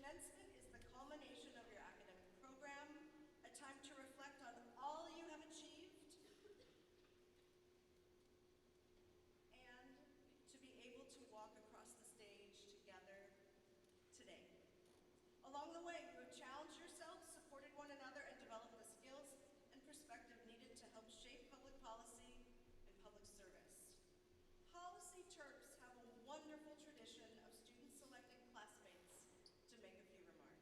Commencement is the culmination of your academic program, a time to reflect on all you have achieved, and to be able to walk across the stage together today. Along the way, you have challenged yourselves, supported one another, and developed the skills and perspective needed to help shape public policy and public service. Policy Terps have a wonderful tradition of students selecting classmates to make a few remarks.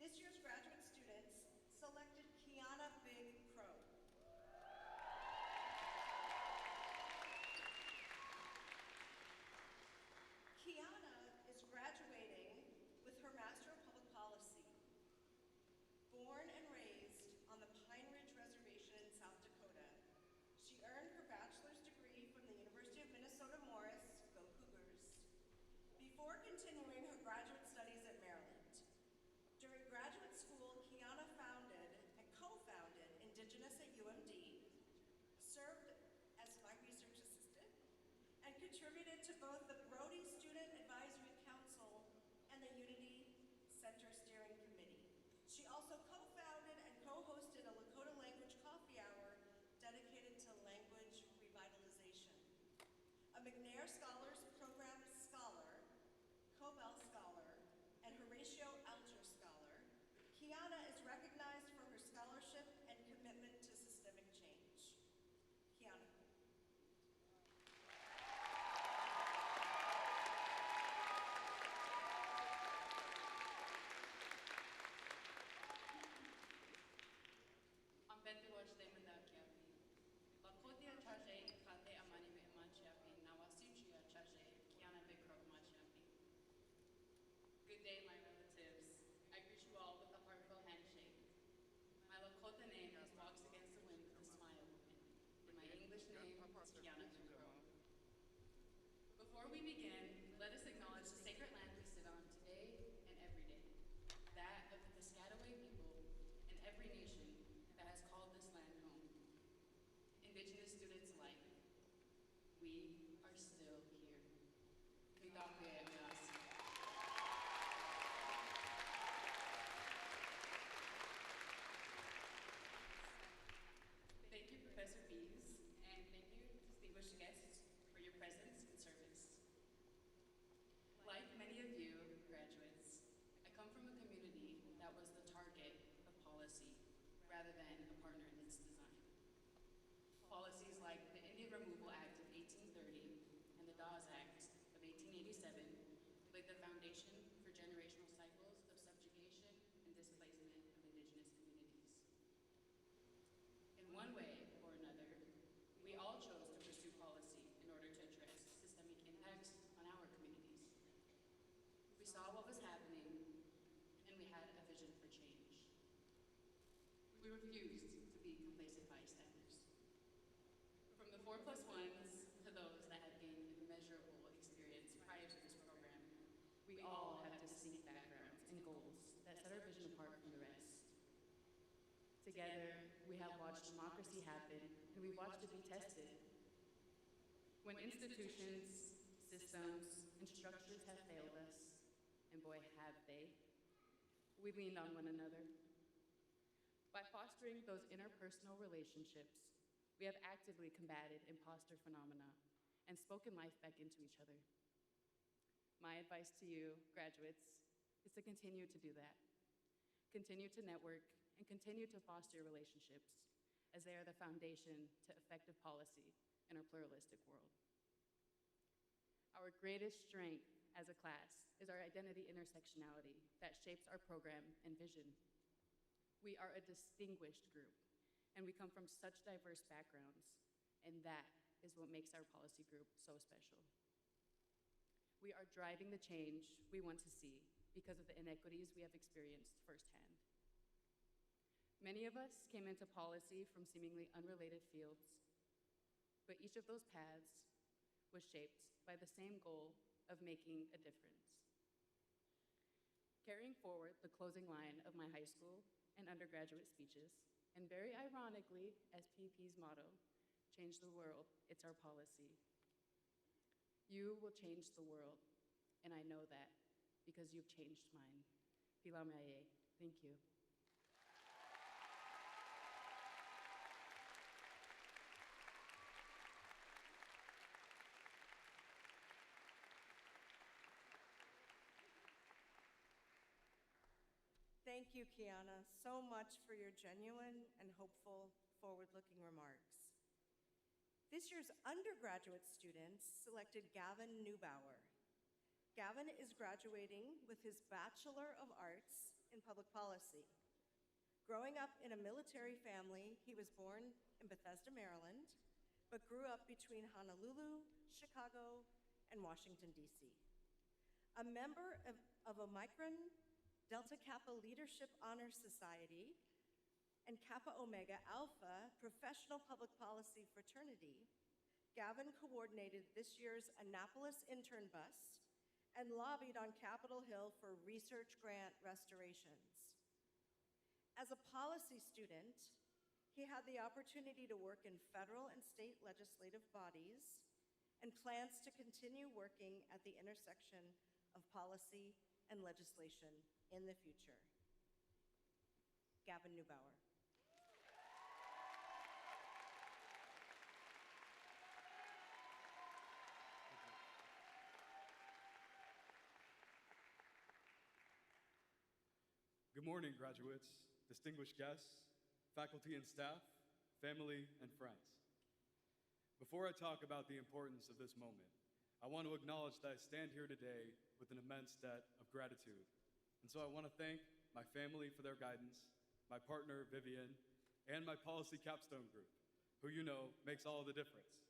This year's graduate students selected Kiana Big Crow. Kiana is graduating with her Master of Public Policy. Born and raised on the Pine Ridge Reservation in South Dakota, she earned her bachelor's degree from the University of Minnesota Morris, go Cougars, before continuing her graduate studies at Maryland. During graduate school, Kiana founded and co-founded Indigenous at UMD, served as my research assistant, and contributed to both the Brody Student Advisory Council and the Unity Center Steering Committee. She also co-founded and co-hosted a Lakota language coffee hour dedicated to language revitalization. A McNair Scholars Program Scholar, Cobell Scholar, and Horatio Alger Scholar, Kiana is recognized for her scholarship and commitment to systemic change. Kiana. Lakotia chaje kate amani me machiapi nawasuchia chaje kiana bikro machiapi. Good day, my relatives. I greet you all with a heartfelt handshake. My Lakota name is Walks Against the Wind with a Smile, and my English name is Kiana Bikro. Before we begin, let us acknowledge the sacred land we sit on today and every day, that of the Piscataway people and every nation that has called this land home. Indigenous students alike, we are still here. Thank you, Professor Bees, and thank you, distinguished guests, for your presence and service. Like many of you, graduates, I come from a community that was the target of policy rather than a partner in its design. Policies like the Indian Removal Act of 1830 and the Dawes Act of 1887 laid the foundation for generational cycles of subjugation and displacement of Indigenous communities. In one way or another, we all chose to pursue policy in order to address systemic impacts on our communities. We saw what was happening, and we had a vision for change. We refused to be complacent bystanders. From the 4+1s to those that had gained immeasurable experience prior to this program, we all have distinct backgrounds and goals that set our vision apart from the rest. Together, we have watched democracy happen, and we watched it be tested. When institutions, systems, and structures have failed us, and boy, have they, we leaned on one another. By fostering those interpersonal relationships, we have actively combated imposter phenomena and spoken life back into each other. My advice to you, graduates, is to continue to do that. Continue to network and continue to foster your relationships, as they are the foundation to effective policy in our pluralistic world. Our greatest strength as a class is our identity intersectionality that shapes our program and vision. We are a distinguished group, and we come from such diverse backgrounds, and that is what makes our policy group so special. We are driving the change we want to see because of the inequities we have experienced firsthand. Many of us came into policy from seemingly unrelated fields, but each of those paths was shaped by the same goal of making a difference. Carrying forward the closing line of my high school and undergraduate speeches, and very ironically, SPP's motto, change the world, it's our policy. You will change the world, and I know that because you've changed mine. Pilamaye. Thank you. Thank you, Kiana, so much for your genuine and hopeful, forward-looking remarks. This year's undergraduate students selected Gavin Neubauer. Gavin is graduating with his Bachelor of Arts in Public Policy. Growing up in a military family, he was born in Bethesda, Maryland, but grew up between Honolulu, Chicago, and Washington, D.C. A member of Omicron Delta Kappa Leadership Honor Society and Kappa Omega Alpha Professional Public Policy Fraternity, Gavin coordinated this year's Annapolis Intern Bus and lobbied on Capitol Hill for research grant restorations. As a policy student, he had the opportunity to work in federal and state legislative bodies and plans to continue working at the intersection of policy and legislation in the future. Gavin Neubauer. Good morning, graduates, distinguished guests, faculty and staff, family and friends. Before I talk about the importance of this moment, I want to acknowledge that I stand here today with an immense debt of gratitude. And so I want to thank my family for their guidance, my partner, Vivian, and my policy capstone group, who you know makes all the difference.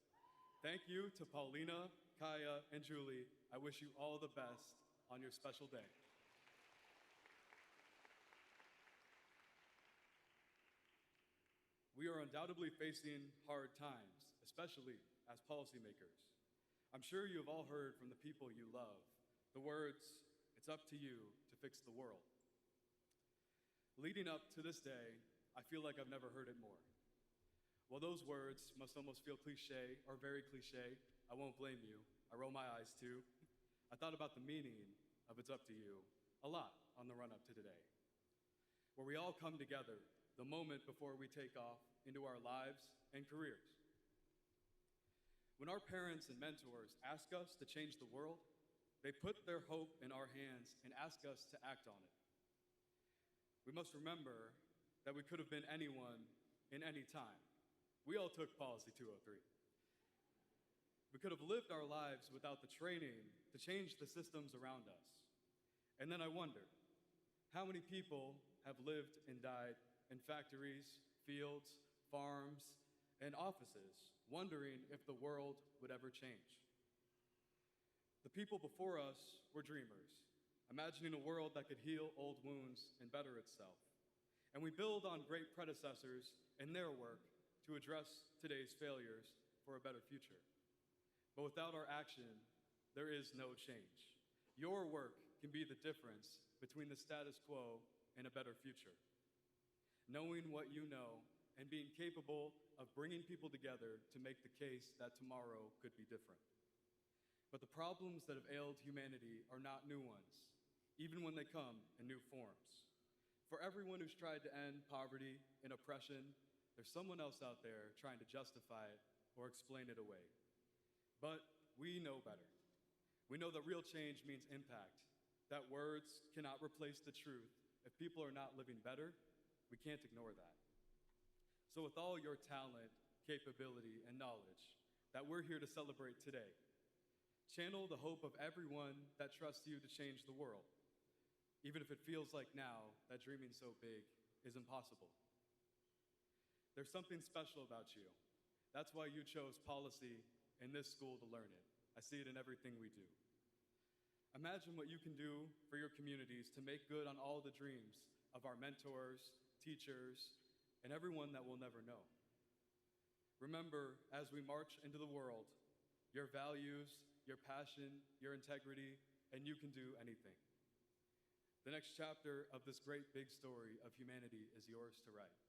Thank you to Paulina, Kaya, and Julie. I wish you all the best on your special day. We are undoubtedly facing hard times, especially as policymakers. I'm sure you have all heard from the people you love the words, "It's up to you to fix the world." Leading up to this day, I feel like I've never heard it more. While those words must almost feel cliche or very cliche, I won't blame you. I roll my eyes too. I thought about the meaning of "It's up to you" a lot on the run-up to today, where we all come together the moment before we take off into our lives and careers. When our parents and mentors ask us to change the world, they put their hope in our hands and ask us to act on it. We must remember that we could have been anyone in any time. We all took Policy 203. We could have lived our lives without the training to change the systems around us. And then I wonder, how many people have lived and died in factories, fields, farms, and offices, wondering if the world would ever change? The people before us were dreamers, imagining a world that could heal old wounds and better itself. And we build on great predecessors and their work to address today's failures for a better future. But without our action, there is no change. Your work can be the difference between the status quo and a better future. Knowing what you know and being capable of bringing people together to make the case that tomorrow could be different. But the problems that have ailed humanity are not new ones, even when they come in new forms. For everyone who's tried to end poverty and oppression, there's someone else out there trying to justify it or explain it away. But we know better. We know that real change means impact, that words cannot replace the truth. If people are not living better, we can't ignore that. So with all your talent, capability, and knowledge that we're here to celebrate today, channel the hope of everyone that trusts you to change the world, even if it feels like now that dreaming so big is impossible. There's something special about you. That's why you chose policy in this school to learn it. I see it in everything we do. Imagine what you can do for your communities to make good on all the dreams of our mentors, teachers, and everyone that we'll never know. Remember, as we march into the world, your values, your passion, your integrity, and you can do anything. The next chapter of this great big story of humanity is yours to write,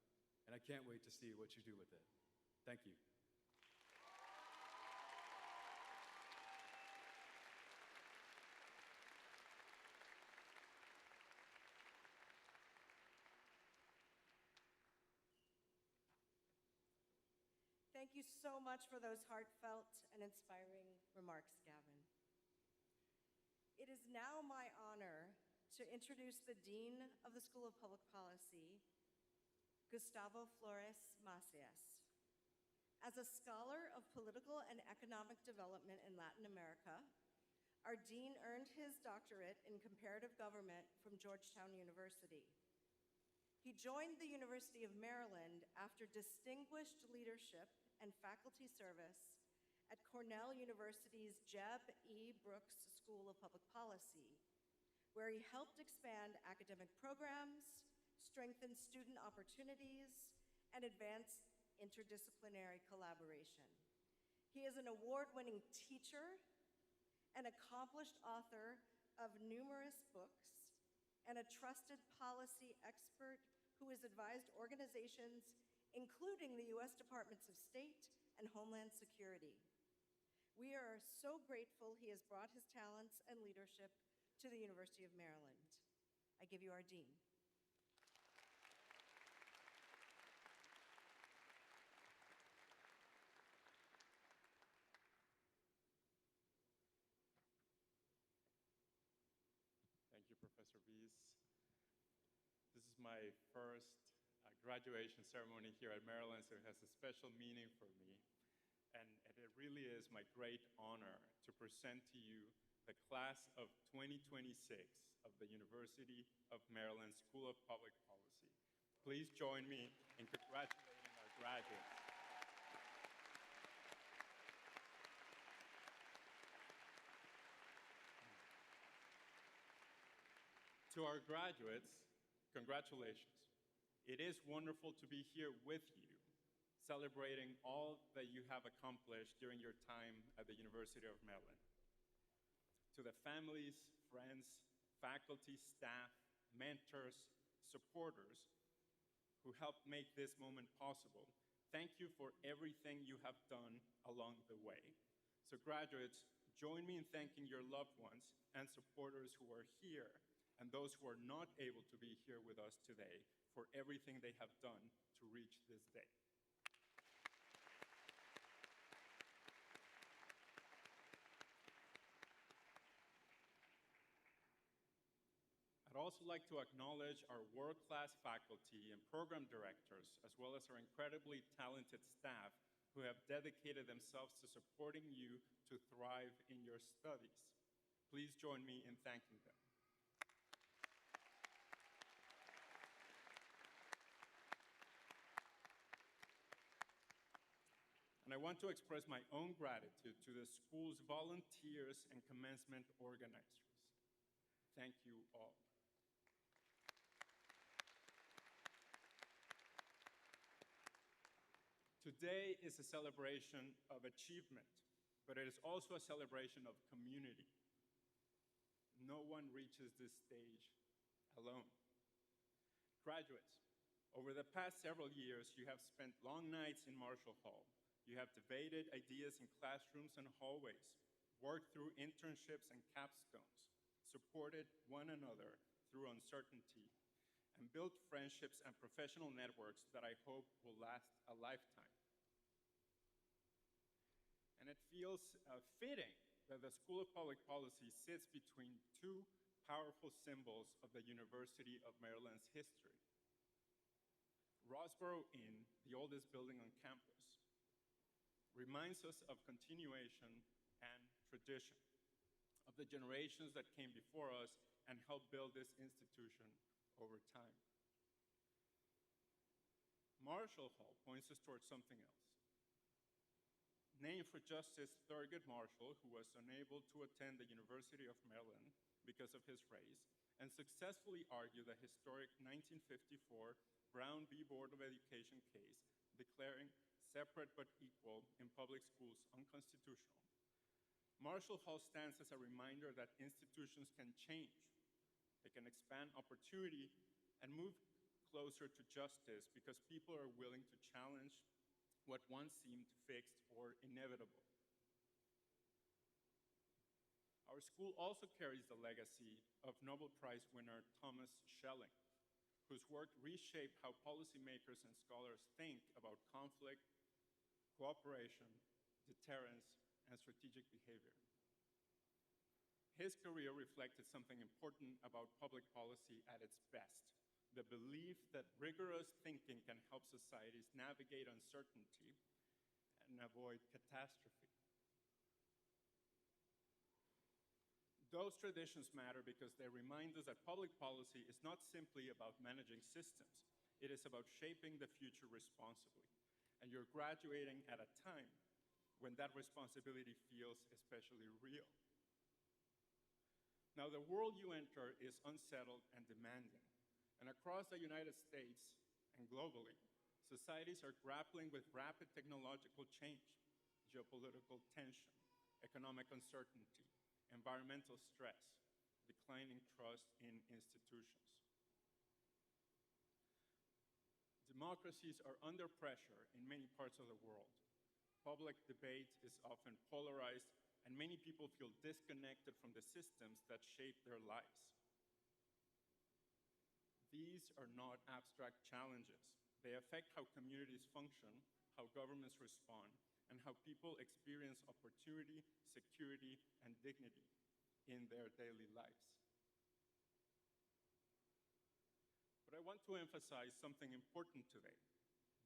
and I can't wait to see what you do with it. Thank you. Thank you so much for those heartfelt and inspiring remarks, Gavin. It is now my honor to introduce the Dean of the School of Public Policy, Gustavo Flores Macias. As a scholar of political and economic development in Latin America, our dean earned his doctorate in comparative government from Georgetown University. He joined the University of Maryland after distinguished leadership and faculty service at Cornell University's Jeb E. Brooks School of Public Policy, where he helped expand academic programs, strengthen student opportunities, and advance interdisciplinary collaboration. He is an award-winning teacher, an accomplished author of numerous books, and a trusted policy expert who has advised organizations including the U.S. Departments of State and Homeland Security. We are so grateful he has brought his talents and leadership to the University of Maryland. I give you our dean. Thank you, Professor Wies. This is my first graduation ceremony here at Maryland, so it has a special meaning for me. And it really is my great honor to present to you the class of 2026 of the University of Maryland School of Public Policy. Please join me in congratulating our graduates. To our graduates, congratulations. It is wonderful to be here with you, celebrating all that you have accomplished during your time at the University of Maryland. To the families, friends, faculty, staff, mentors, supporters who helped make this moment possible, thank you for everything you have done along the way. So graduates, join me in thanking your loved ones and supporters who are here and those who are not able to be here with us today for everything they have done to reach this day. I'd also like to acknowledge our world-class faculty and program directors, as well as our incredibly talented staff who have dedicated themselves to supporting you to thrive in your studies. Please join me in thanking them. And I want to express my own gratitude to the school's volunteers and commencement organizers. Thank you all. Today is a celebration of achievement, but it is also a celebration of community. No one reaches this stage alone. Graduates, over the past several years, you have spent long nights in Marshall Hall. You have debated ideas in classrooms and hallways, worked through internships and capstones, supported one another through uncertainty, and built friendships and professional networks that I hope will last a lifetime. And it feels fitting that the School of Public Policy sits between two powerful symbols of the University of Maryland's history. Rossborough Inn, the oldest building on campus, reminds us of continuation and tradition, of the generations that came before us and helped build this institution over time. Marshall Hall points us towards something else. Named for Justice Thurgood Marshall, who was unable to attend the University of Maryland because of his race, and successfully argued the historic 1954 Brown v. Board of Education case, declaring separate but equal in public schools unconstitutional. Marshall Hall stands as a reminder that institutions can change. They can expand opportunity and move closer to justice because people are willing to challenge what once seemed fixed or inevitable. Our school also carries the legacy of Nobel Prize winner Thomas Schelling, whose work reshaped how policymakers and scholars think about conflict, cooperation, deterrence, and strategic behavior. His career reflected something important about public policy at its best: the belief that rigorous thinking can help societies navigate uncertainty and avoid catastrophe. Those traditions matter because they remind us that public policy is not simply about managing systems, it is about shaping the future responsibly. And you're graduating at a time when that responsibility feels especially real. Now, the world you enter is unsettled and demanding. And across the United States and globally, societies are grappling with rapid technological change, geopolitical tension, economic uncertainty, environmental stress, declining trust in institutions. Democracies are under pressure in many parts of the world. Public debate is often polarized, and many people feel disconnected from the systems that shape their lives. These are not abstract challenges. They affect how communities function, how governments respond, and how people experience opportunity, security, and dignity in their daily lives. But I want to emphasize something important today.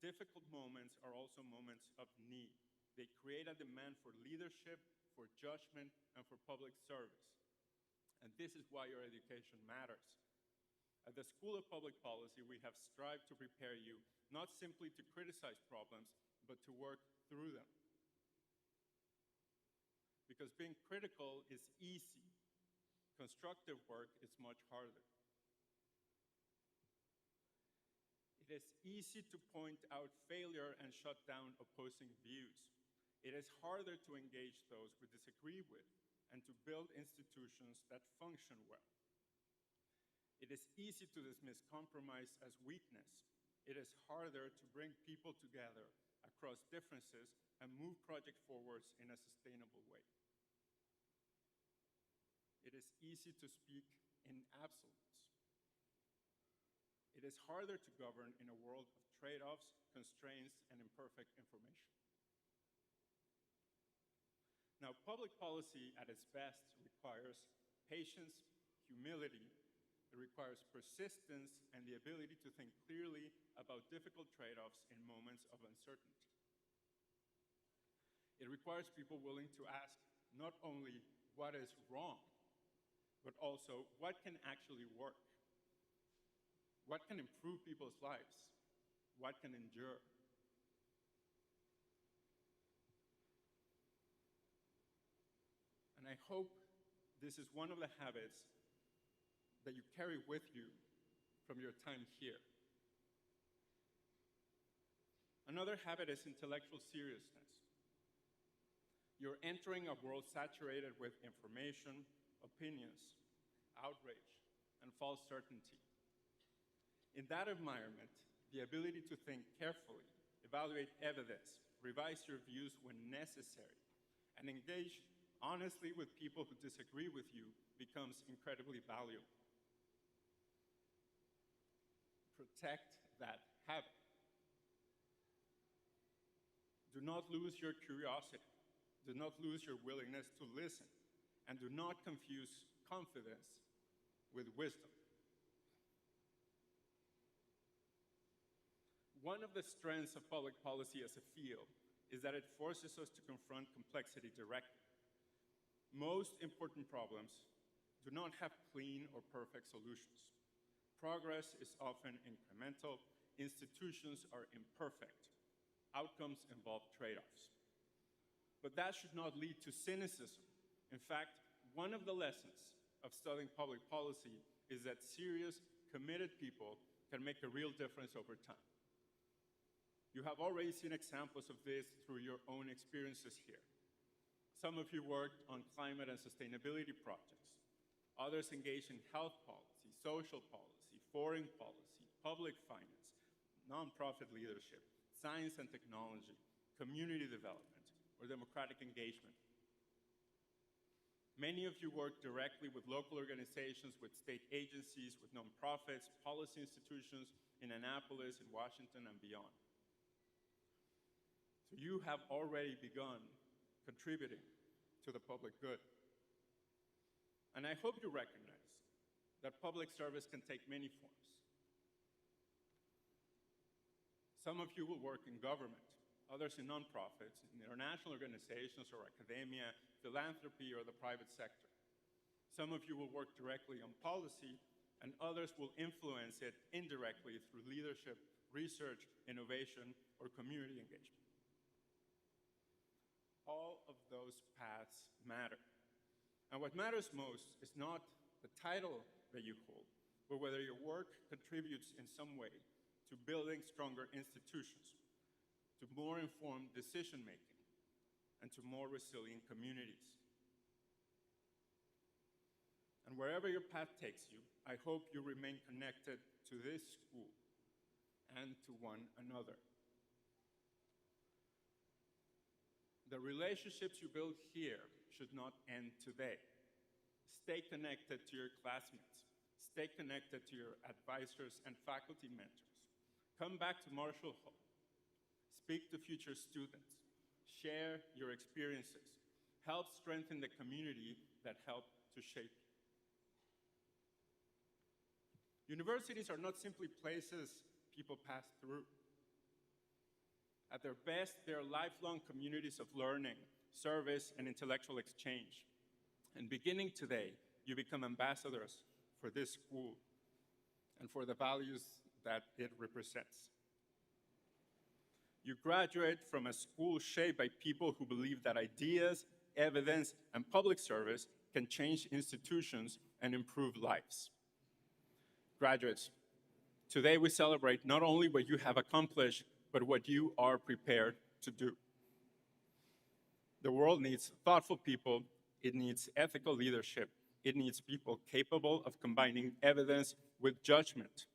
Difficult moments are also moments of need. They create a demand for leadership, for judgment, and for public service. And this is why your education matters. At the School of Public Policy, we have strived to prepare you not simply to criticize problems, but to work through them. Because being critical is easy. Constructive work is much harder. It is easy to point out failure and shut down opposing views. It is harder to engage those we disagree with and to build institutions that function well. It is easy to dismiss compromise as weakness. It is harder to bring people together across differences and move projects forwards in a sustainable way. It is easy to speak in absolutes. It is harder to govern in a world of trade-offs, constraints, and imperfect information. Now, public policy at its best requires patience, humility. It requires persistence and the ability to think clearly about difficult trade-offs in moments of uncertainty. It requires people willing to ask not only what is wrong, but also what can actually work. What can improve people's lives? What can endure? And I hope this is one of the habits that you carry with you from your time here. Another habit is intellectual seriousness. You're entering a world saturated with information, opinions, outrage, and false certainty. In that environment, the ability to think carefully, evaluate evidence, revise your views when necessary, and engage honestly with people who disagree with you becomes incredibly valuable. Protect that habit. Do not lose your curiosity. Do not lose your willingness to listen. And do not confuse confidence with wisdom. One of the strengths of public policy as a field is that it forces us to confront complexity directly. Most important problems do not have clean or perfect solutions. Progress is often incremental. Institutions are imperfect. Outcomes involve trade-offs. But that should not lead to cynicism. In fact, one of the lessons of studying public policy is that serious, committed people can make a real difference over time. You have already seen examples of this through your own experiences here. Some of you worked on climate and sustainability projects. Others engaged in health policy, social policy, foreign policy, public finance, nonprofit leadership, science and technology, community development, or democratic engagement. Many of you work directly with local organizations, with state agencies, with nonprofits, policy institutions in Annapolis, in Washington, and beyond. So you have already begun contributing to the public good. And I hope you recognize that public service can take many forms. Some of you will work in government, others in nonprofits, in international organizations or academia, philanthropy, or the private sector. Some of you will work directly on policy, and others will influence it indirectly through leadership, research, innovation, or community engagement. All of those paths matter. And what matters most is not the title that you hold, but whether your work contributes in some way to building stronger institutions, to more informed decision-making, and to more resilient communities. And wherever your path takes you, I hope you remain connected to this school and to one another. The relationships you build here should not end today. Stay connected to your classmates. Stay connected to your advisors and faculty mentors. Come back to Marshall Hall. Speak to future students. Share your experiences. Help strengthen the community that helped to shape you. Universities are not simply places people pass through. At their best, they are lifelong communities of learning, service, and intellectual exchange. And beginning today, you become ambassadors for this school and for the values that it represents. You graduate from a school shaped by people who believe that ideas, evidence, and public service can change institutions and improve lives. Graduates, today we celebrate not only what you have accomplished, but what you are prepared to do. The world needs thoughtful people, it needs ethical leadership, it needs people capable of combining evidence with judgment,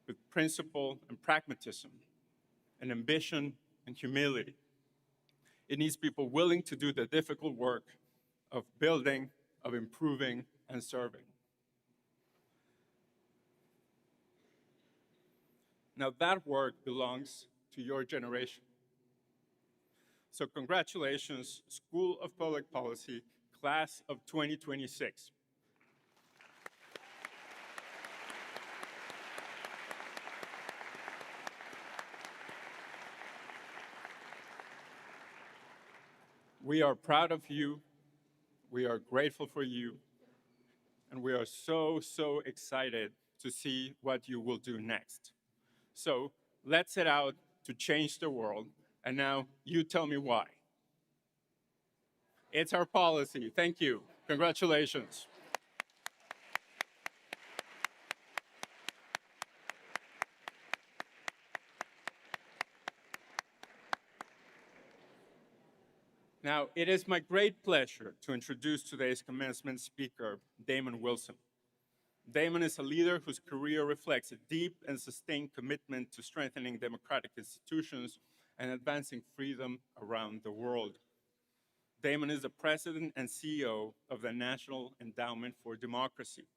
with principle and pragmatism, and ambition and humility. It needs people willing to do the difficult work of building, of improving, and serving. Now that work belongs to your generation. So congratulations, School of Public Policy, Class of 2026. We are proud of you, we are grateful for you, and we are so excited to see what you will do next. So let's set out to change the world, and now you tell me why. It's our policy. Thank you. Congratulations. Now, it is my great pleasure to introduce today's commencement speaker, Damon Wilson. Damon is a leader whose career reflects a deep and sustained commitment to strengthening democratic institutions and advancing freedom around the world. Damon is the president and CEO of the National Endowment for Democracy,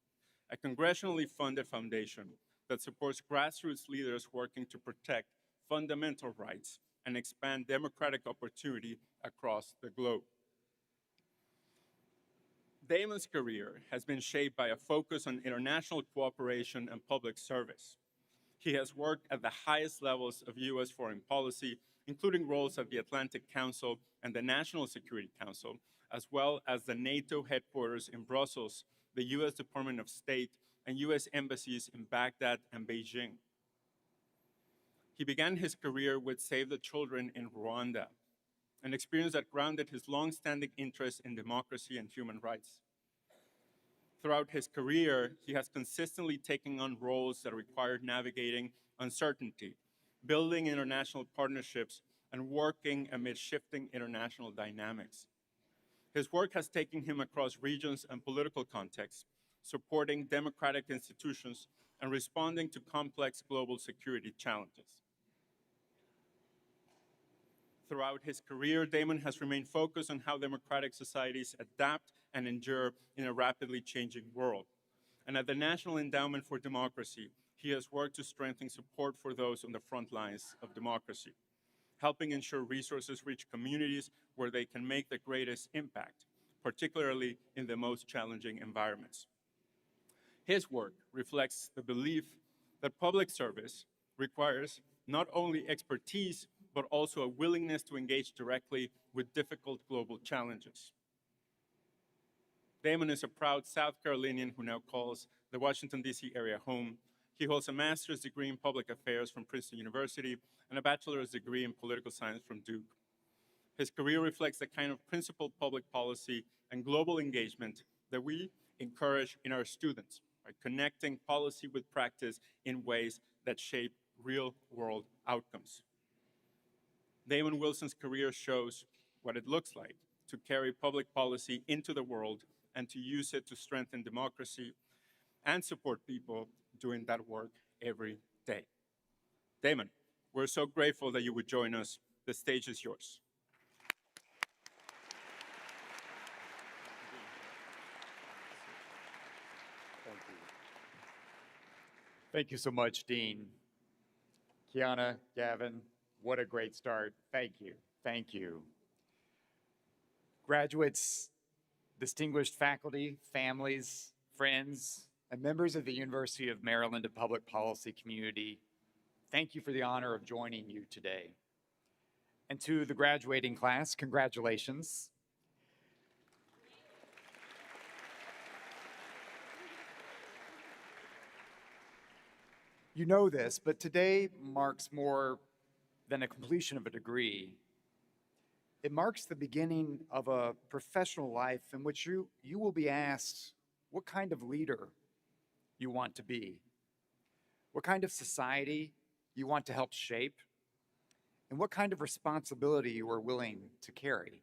a congressionally funded foundation that supports grassroots leaders working to protect fundamental rights and expand democratic opportunity across the globe. Damon's career has been shaped by a focus on international cooperation and public service. He has worked at the highest levels of U.S. foreign policy, including roles at the Atlantic Council and the National Security Council, as well as the NATO headquarters in Brussels, the U.S. Department of State, and U.S. embassies in Baghdad and Beijing. He began his career with Save the Children in Rwanda, an experience that grounded his long-standing interest in democracy and human rights. Throughout his career, he has consistently taken on roles that required navigating uncertainty, building international partnerships, and working amid shifting international dynamics. His work has taken him across regions and political contexts, supporting democratic institutions and responding to complex global security challenges. Throughout his career, Damon has remained focused on how democratic societies adapt and endure in a rapidly changing world. And at the National Endowment for Democracy, he has worked to strengthen support for those on the front lines of democracy. helping ensure resources reach communities where they can make the greatest impact, particularly in the most challenging environments. His work reflects the belief that public service requires not only expertise, but also a willingness to engage directly with difficult global challenges. Damon is a proud South Carolinian who now calls the Washington, D.C. area home. He holds a master's degree in public affairs from Princeton University and a bachelor's degree in political science from Duke. His career reflects the kind of principled public policy and global engagement that we encourage in our students, by connecting policy with practice in ways that shape real-world outcomes. Damon Wilson's career shows what it looks like to carry public policy into the world and to use it to strengthen democracy and support people doing that work every day. Damon, we're so grateful that you would join us. The stage is yours. Thank you so much, Dean. Kiana, Gavin, what a great start. Thank you. Thank you. Graduates, distinguished faculty, families, friends, and members of the University of Maryland Public Policy community, thank you for the honor of joining you today. And to the graduating class, congratulations. You know this, but today marks more than a completion of a degree. It marks the beginning of a professional life in which you will be asked what kind of leader you want to be, what kind of society you want to help shape, and what kind of responsibility you are willing to carry.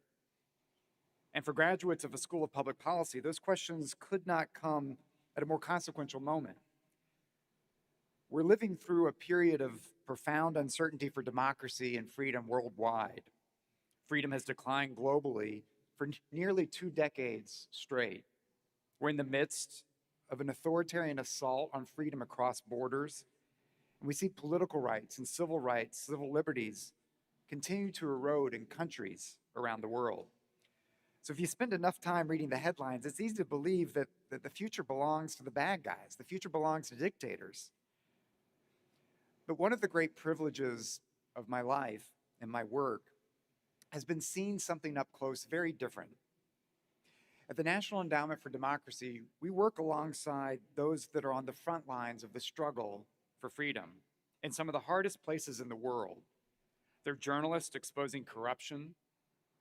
And for graduates of a School of Public Policy, those questions could not come at a more consequential moment. We're living through a period of profound uncertainty for democracy and freedom worldwide. Freedom has declined globally for nearly 2 decades straight. We're in the midst of an authoritarian assault on freedom across borders, and we see political rights and civil rights, civil liberties continue to erode in countries around the world. So if you spend enough time reading the headlines, it's easy to believe that the future belongs to the bad guys, the future belongs to dictators. But one of the great privileges of my life and my work has been seeing something up close very different. At the National Endowment for Democracy, we work alongside those that are on the front lines of the struggle for freedom in some of the hardest places in the world. They're journalists exposing corruption,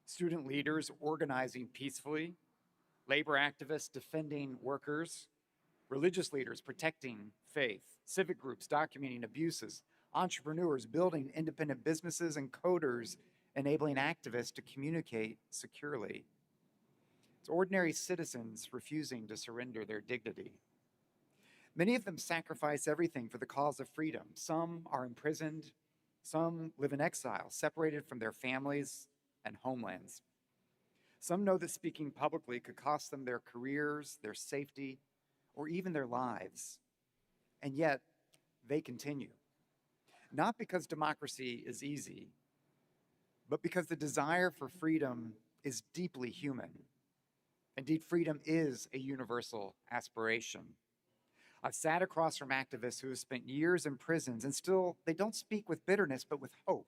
student leaders organizing peacefully, labor activists defending workers, religious leaders protecting faith, civic groups documenting abuses, entrepreneurs building independent businesses, and coders enabling activists to communicate securely. It's ordinary citizens refusing to surrender their dignity. Many of them sacrifice everything for the cause of freedom. Some are imprisoned, some live in exile, separated from their families and homelands. Some know that speaking publicly could cost them their careers, their safety, or even their lives. And yet, they continue. Not because democracy is easy, but because the desire for freedom is deeply human. Indeed, freedom is a universal aspiration. I've sat across from activists who have spent years in prisons and still, they don't speak with bitterness, but with hope.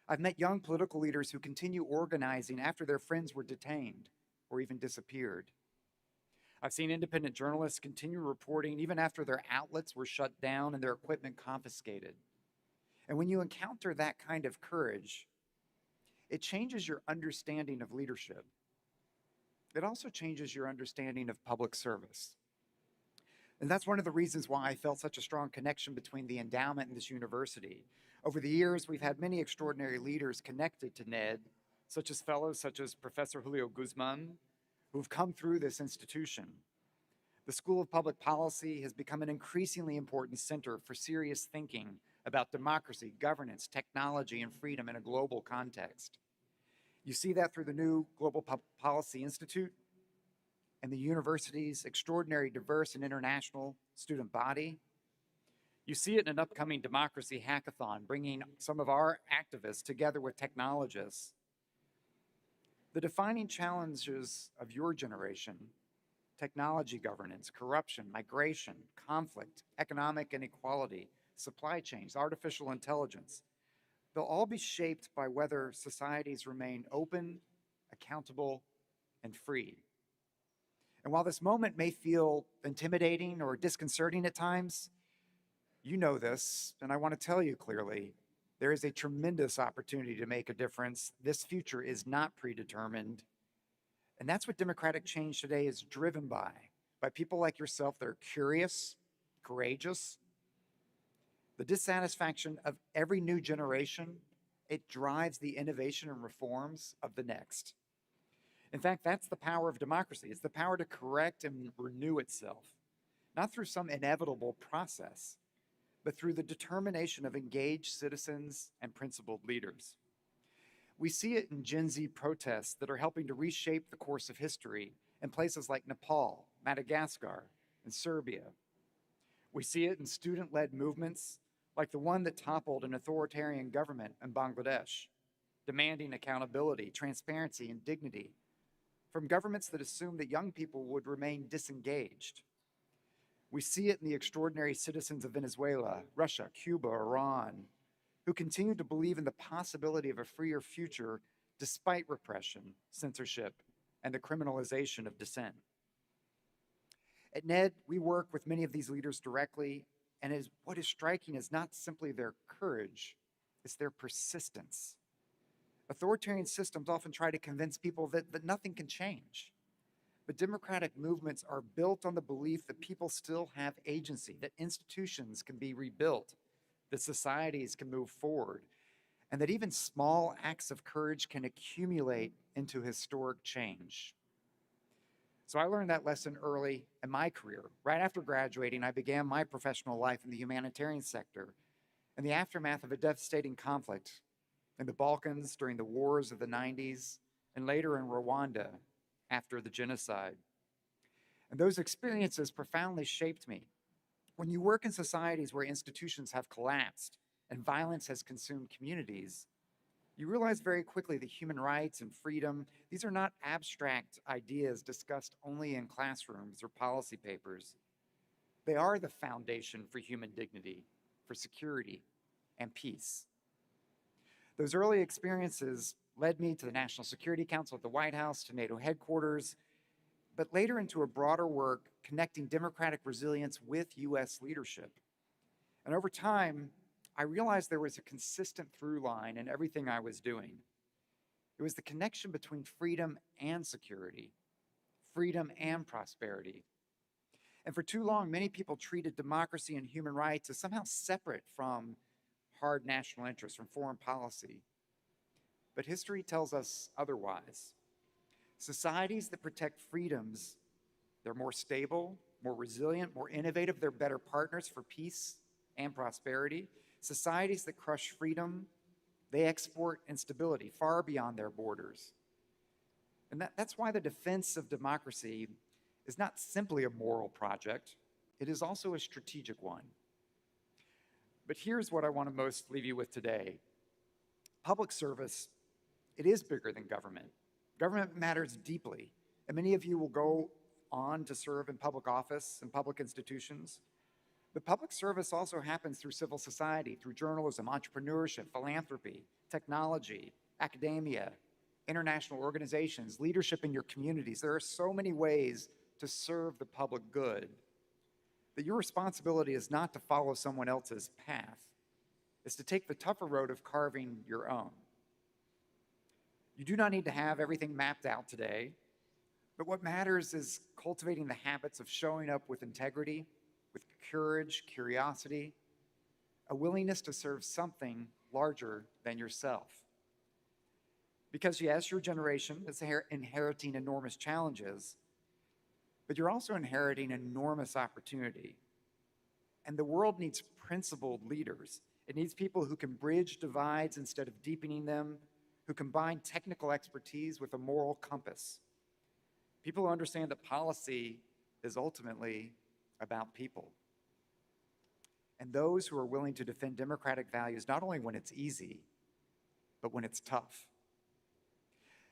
I've met young political leaders who continue organizing after their friends were detained or even disappeared. I've seen independent journalists continue reporting even after their outlets were shut down and their equipment confiscated. And when you encounter that kind of courage, it changes your understanding of leadership. It also changes your understanding of public service. And that's one of the reasons why I felt such a strong connection between the endowment and this university. Over the years, we've had many extraordinary leaders connected to NED, such as fellows such as Professor Julio Guzman, who've come through this institution. The School of Public Policy has become an increasingly important center for serious thinking about democracy, governance, technology, and freedom in a global context. You see that through the new Global Public Policy Institute and the university's extraordinary diverse and international student body. You see it in an upcoming democracy hackathon, bringing some of our activists together with technologists. The defining challenges of your generation, technology governance, corruption, migration, conflict, economic inequality, supply chains, artificial intelligence, they'll all be shaped by whether societies remain open, accountable, and free. And while this moment may feel intimidating or disconcerting at times, you know this, and I want to tell you clearly, there is a tremendous opportunity to make a difference. This future is not predetermined. And that's what democratic change today is driven by people like yourself that are curious, courageous. The dissatisfaction of every new generation, it drives the innovation and reforms of the next. In fact, that's the power of democracy. It's the power to correct and renew itself, not through some inevitable process, but through the determination of engaged citizens and principled leaders. We see it in Gen Z protests that are helping to reshape the course of history in places like Nepal, Madagascar, and Serbia. We see it in student-led movements like the one that toppled an authoritarian government in Bangladesh, demanding accountability, transparency, and dignity from governments that assumed that young people would remain disengaged. We see it in the extraordinary citizens of Venezuela, Russia, Cuba, Iran, who continue to believe in the possibility of a freer future despite repression, censorship, and the criminalization of dissent. At NED, we work with many of these leaders directly, and what is striking is not simply their courage, it's their persistence. Authoritarian systems often try to convince people that nothing can change. But democratic movements are built on the belief that people still have agency, that institutions can be rebuilt, that societies can move forward, and that even small acts of courage can accumulate into historic change. So I learned that lesson early in my career. Right after graduating, I began my professional life in the humanitarian sector in the aftermath of a devastating conflict in the Balkans during the wars of the 90s, and later in Rwanda after the genocide. And those experiences profoundly shaped me. When you work in societies where institutions have collapsed and violence has consumed communities, you realize very quickly that human rights and freedom, these are not abstract ideas discussed only in classrooms or policy papers. They are the foundation for human dignity, for security, and peace. Those early experiences led me to the National Security Council at the White House, to NATO headquarters, but later into a broader work connecting democratic resilience with US leadership. And over time, I realized there was a consistent through line in everything I was doing. It was the connection between freedom and security, freedom and prosperity. And for too long, many people treated democracy and human rights as somehow separate from hard national interests, from foreign policy. But history tells us otherwise. Societies that protect freedoms, they're more stable, more resilient, more innovative, they're better partners for peace and prosperity. Societies that crush freedom, they export instability far beyond their borders. And that's why the defense of democracy is not simply a moral project, it is also a strategic one. But here's what I want to most leave you with today. Public service, it is bigger than government. Government matters deeply, and many of you will go on to serve in public office and public institutions. But public service also happens through civil society, through journalism, entrepreneurship, philanthropy, technology, academia, international organizations, leadership in your communities. There are so many ways to serve the public good that your responsibility is not to follow someone else's path. It's to take the tougher road of carving your own. You do not need to have everything mapped out today, but what matters is cultivating the habits of showing up with integrity, with courage, curiosity, a willingness to serve something larger than yourself. Because yes, your generation is inheriting enormous challenges, but you're also inheriting enormous opportunity. And the world needs principled leaders. It needs people who can bridge divides instead of deepening them, who combine technical expertise with a moral compass. People who understand that policy is ultimately about people. and those who are willing to defend democratic values not only when it's easy, but when it's tough.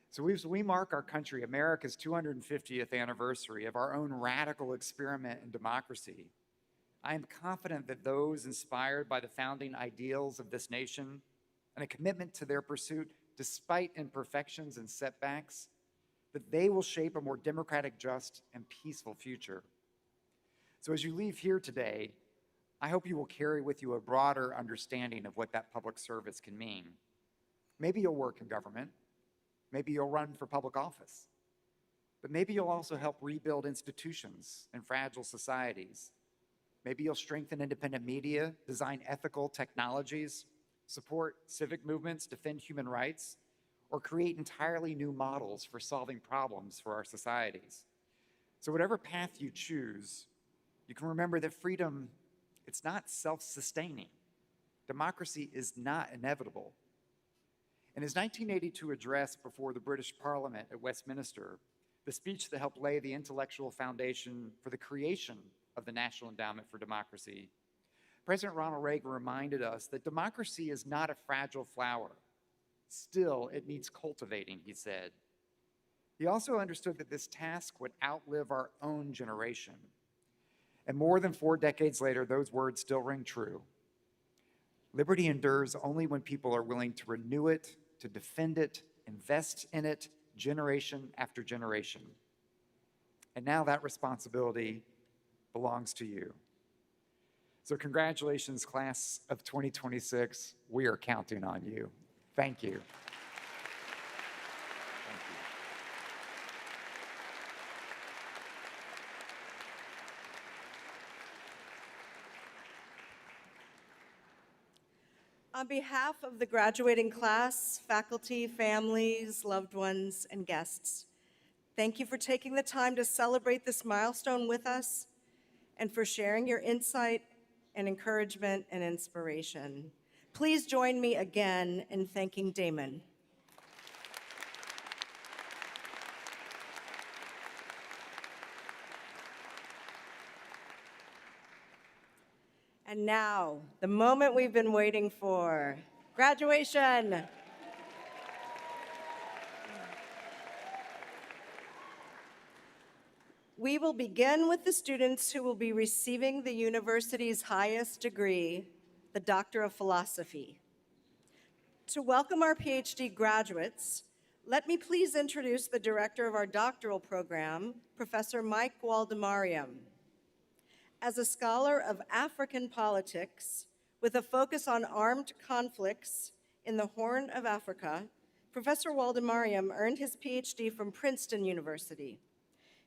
So as we mark our country, America's 250th anniversary of our own radical experiment in democracy, I am confident that those inspired by the founding ideals of this nation and a commitment to their pursuit, despite imperfections and setbacks, that they will shape a more democratic, just, and peaceful future. So as you leave here today, I hope you will carry with you a broader understanding of what that public service can mean. Maybe you'll work in government. Maybe you'll run for public office. But maybe you'll also help rebuild institutions and fragile societies. Maybe you'll strengthen independent media, design ethical technologies, support civic movements, defend human rights, or create entirely new models for solving problems for our societies. So whatever path you choose, you can remember that freedom, it's not self-sustaining. Democracy is not inevitable. In his 1982 address before the British Parliament at Westminster, the speech that helped lay the intellectual foundation for the creation of the National Endowment for Democracy, President Ronald Reagan reminded us that democracy is not a fragile flower. Still, it needs cultivating, he said. He also understood that this task would outlive our own generation. And more than 4 decades later, those words still ring true. Liberty endures only when people are willing to renew it, to defend it, invest in it, generation after generation. And now that responsibility belongs to you. So congratulations, class of 2026. We are counting on you. Thank you. On behalf of the graduating class, faculty, families, loved ones, and guests, thank you for taking the time to celebrate this milestone with us and for sharing your insight and encouragement and inspiration. Please join me again in thanking Damon. And now, the moment we've been waiting for, graduation. We will begin with the students who will be receiving the university's highest degree, the Doctor of Philosophy. To welcome our PhD graduates, let me please introduce the director of our doctoral program, Professor Mike Waldemariam. As a scholar of African politics with a focus on armed conflicts in the Horn of Africa, Professor Waldemariam earned his PhD from Princeton University.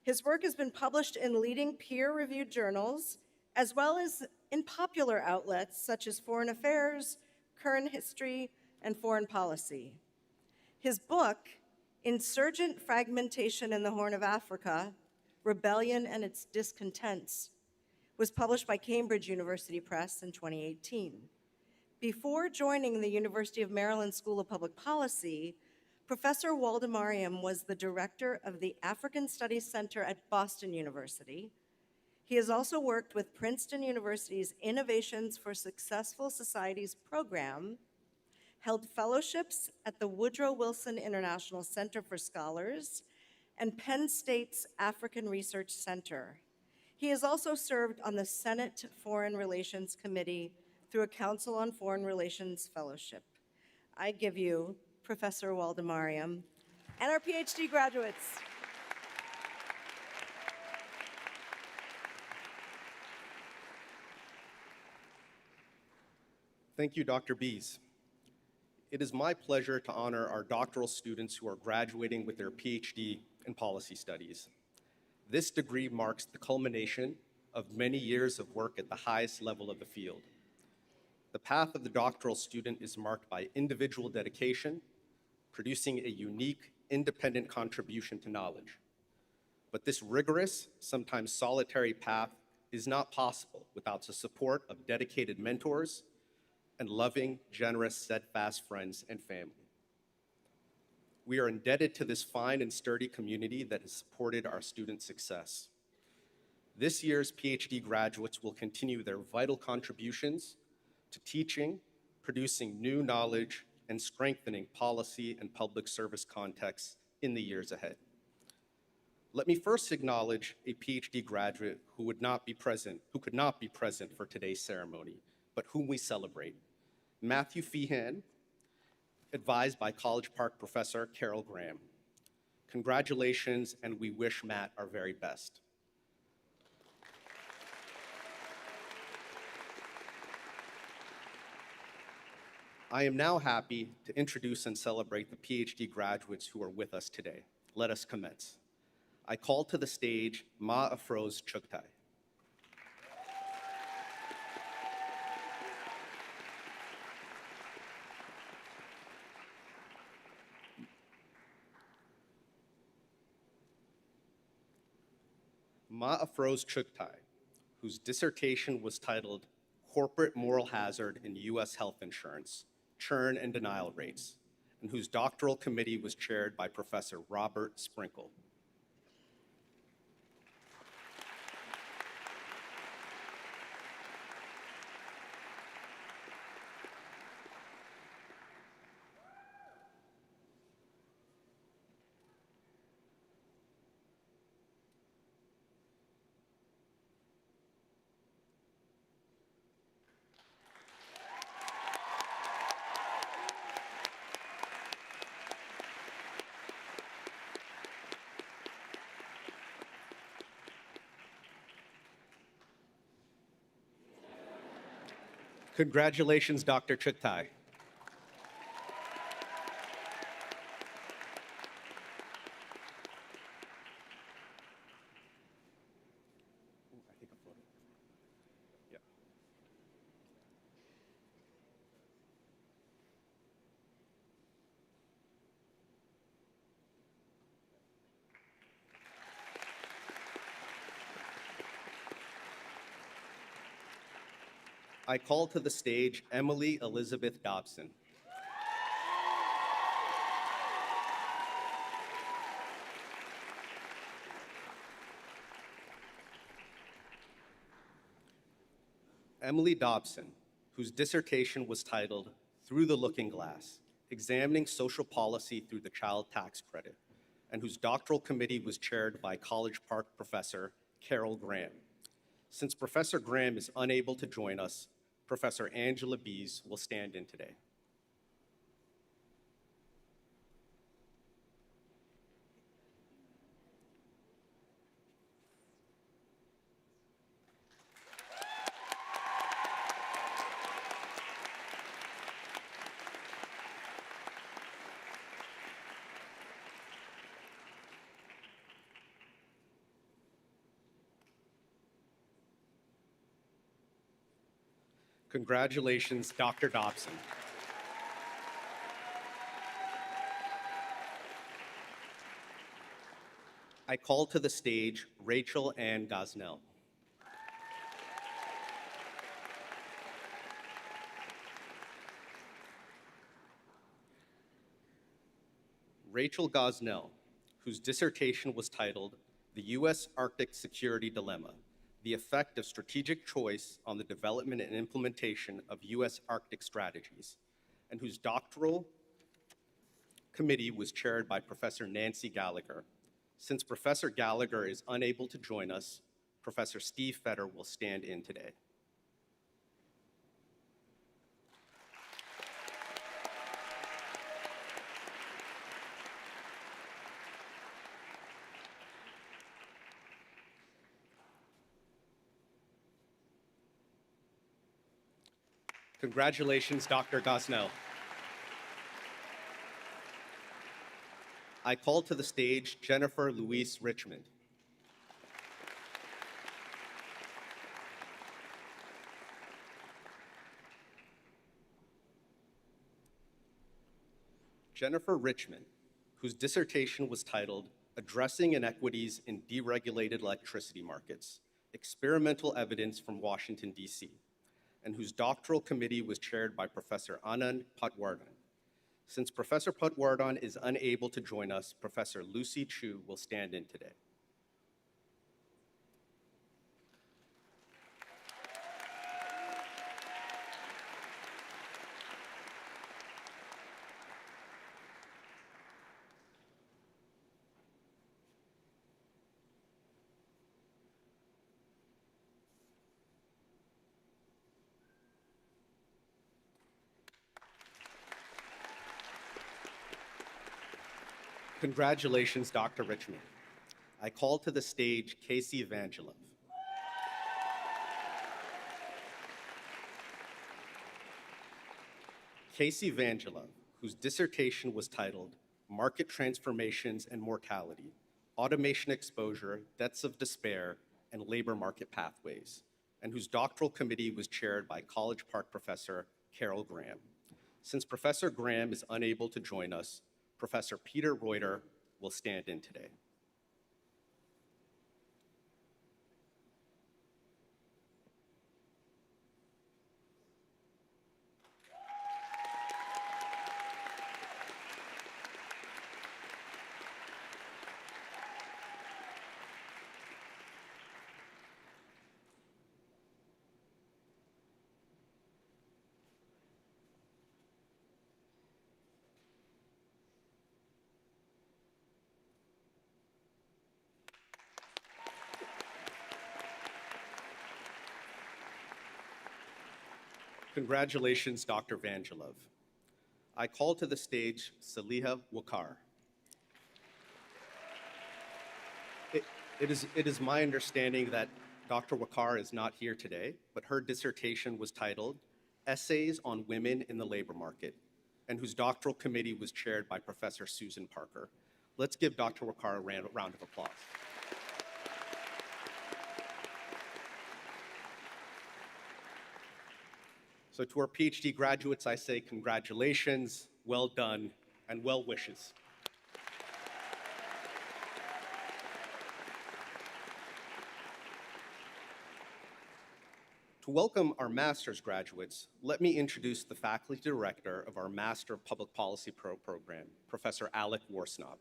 His work has been published in leading peer-reviewed journals, as well as in popular outlets such as Foreign Affairs, Current History, and Foreign Policy. His book, Insurgent Fragmentation in the Horn of Africa, Rebellion and Its Discontents, was published by Cambridge University Press in 2018. Before joining the University of Maryland School of Public Policy, Professor Waldemariam was the director of the African Studies Center at Boston University. He has also worked with Princeton University's Innovations for Successful Societies program, held fellowships at the Woodrow Wilson International Center for Scholars, and Penn State's African Research Center. He has also served on the Senate Foreign Relations Committee through a Council on Foreign Relations Fellowship. I give you Professor Waldemariam and our PhD graduates. Thank you, Dr. Bees. It is my pleasure to honor our doctoral students who are graduating with their PhD in policy studies. This degree marks the culmination of many years of work at the highest level of the field. The path of the doctoral student is marked by individual dedication, producing a unique, independent contribution to knowledge. But this rigorous, sometimes solitary path is not possible without the support of dedicated mentors and loving, generous, steadfast friends and family. We are indebted to this fine and sturdy community that has supported our student success. This year's PhD graduates will continue their vital contributions to teaching, producing new knowledge, and strengthening policy and public service contexts in the years ahead. Let me first acknowledge a PhD graduate who could not be present for today's ceremony, but whom we celebrate. Matthew Feehan, advised by College Park professor Carol Graham. Congratulations, and we wish Matt our very best. I am now happy to introduce and celebrate the PhD graduates who are with us today. Let us commence. I call to the stage Ma Afroz Chugtai. Ma Afroz Chugtai, whose dissertation was titled Corporate Moral Hazard in U.S. Health Insurance, Churn and Denial Rates, and whose doctoral committee was chaired by Professor Robert Sprinkle. Congratulations, Dr. Chugtai. I call to the stage Emily Elizabeth Dobson. Emily Dobson, whose dissertation was titled Through the Looking Glass, Examining Social Policy Through the Child Tax Credit, and whose doctoral committee was chaired by College Park professor Carol Graham. Since Professor Graham is unable to join us, Professor Angela Bees will stand in today. Congratulations, Dr. Dobson. I call to the stage Rachel Ann Gosnell. Rachel Gosnell, whose dissertation was titled The U.S. Arctic Security Dilemma, the effect of strategic choice on the development and implementation of U.S. Arctic strategies, and whose doctoral committee was chaired by Professor Nancy Gallagher. Since Professor Gallagher is unable to join us, Professor Steve Fetter will stand in today. Congratulations, Dr. Gosnell. I call to the stage Jennifer Louise Richmond. Jennifer Richmond, whose dissertation was titled Addressing Inequities in Deregulated Electricity Markets, Experimental Evidence from Washington, D.C., and whose doctoral committee was chaired by Professor Anand Patwardhan. Since Professor Patwardhan is unable to join us, Professor Lucy Chu will stand in today. Congratulations, Dr. Richmond. I call to the stage Casey Evangelov. Casey Evangelov, whose dissertation was titled Market Transformations and Mortality, Automation Exposure, Deaths of Despair, and Labor Market Pathways, and whose doctoral committee was chaired by College Park professor Carol Graham. Since Professor Graham is unable to join us, Professor Peter Reuter will stand in today. Congratulations, Dr. Evangelov. I call to the stage Saliha Wakar. It is my understanding that Dr. Wakar is not here today, but her dissertation was titled Essays on Women in the Labor Market, and whose doctoral committee was chaired by Professor Susan Parker. Let's give Dr. Wakar a round of applause. So to our PhD graduates, I say congratulations, well done, and well wishes. To welcome our master's graduates, let me introduce the faculty director of our Master of Public Policy program, Professor Alec Warsnob.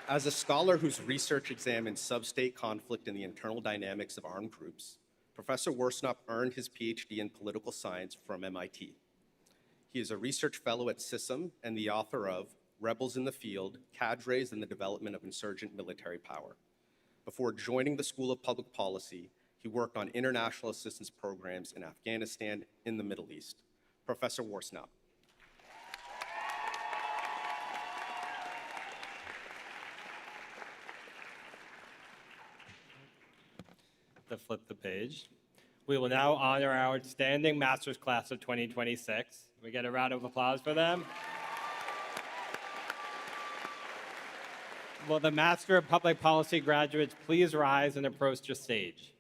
As a scholar whose research examines sub-state conflict and the internal dynamics of armed groups, Professor Warsnob earned his PhD in political science from MIT. He is a research fellow at CISM and the author of Rebels in the Field, Cadres and the Development of Insurgent Military Power. Before joining the School of Public Policy, he worked on international assistance programs in Afghanistan and the Middle East. Professor Warsnob. To flip the page. We will now honor our outstanding master's class of 2026. We get a round of applause for them. Will the Master of Public Policy graduates please rise and approach the stage?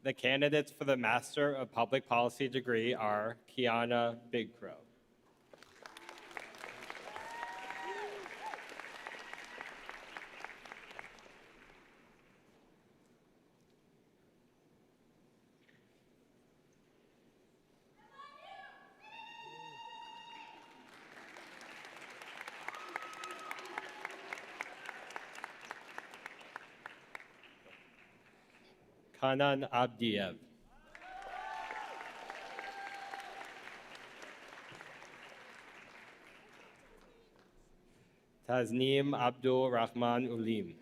The candidates for the Master of Public Policy degree are Kiana Bigcrow, Kanan Abdiev, Tasneem Abdul Rahman Ulim,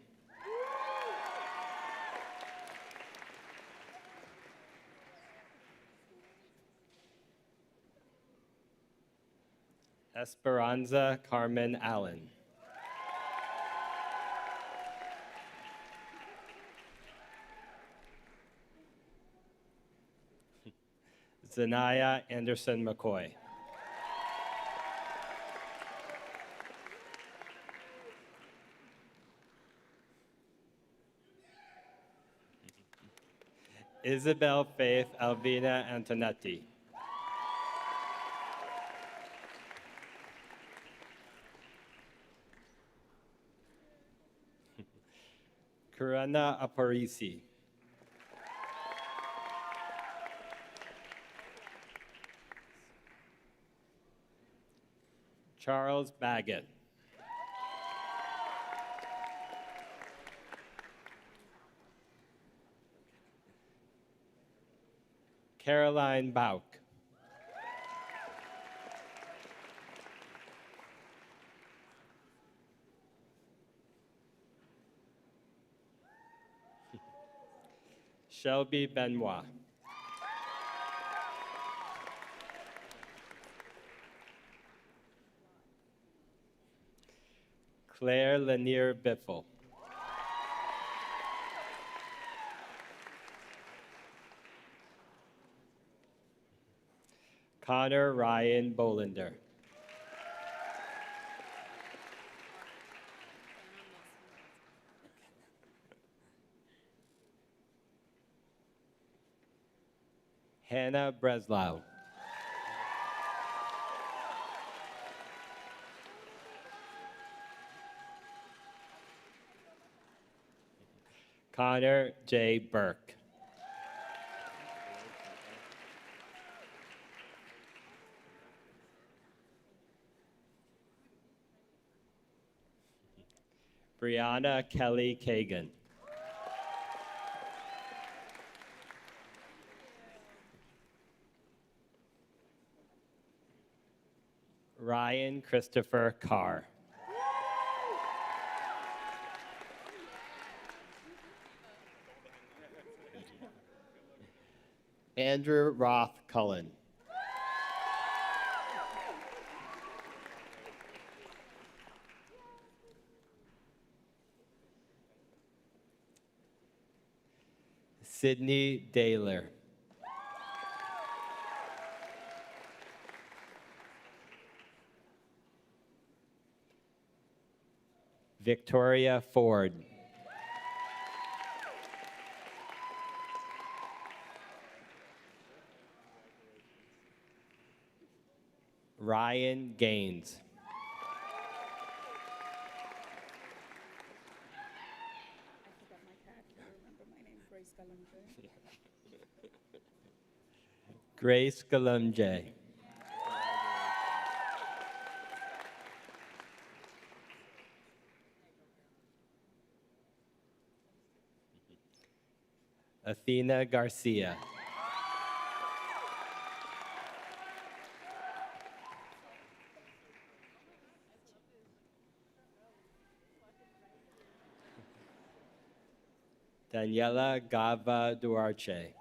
Esperanza Carmen Allen, Zanaya Anderson McCoy, Isabel Faith Alvina Antonetti, Karana Aparisi, Charles Baggett, Caroline Bauk, Shelby Benoit. Claire Lanier Biffle. Connor Ryan Bolander. Hannah Breslau. Connor J. Burke. Brianna Kelly Kagan. Ryan Christopher Carr. Andrew Roth Cullen. Sydney Daler. Victoria Ford. Ryan Gaines. Grace Galumje. Athena Garcia. Daniela Gava Duarche.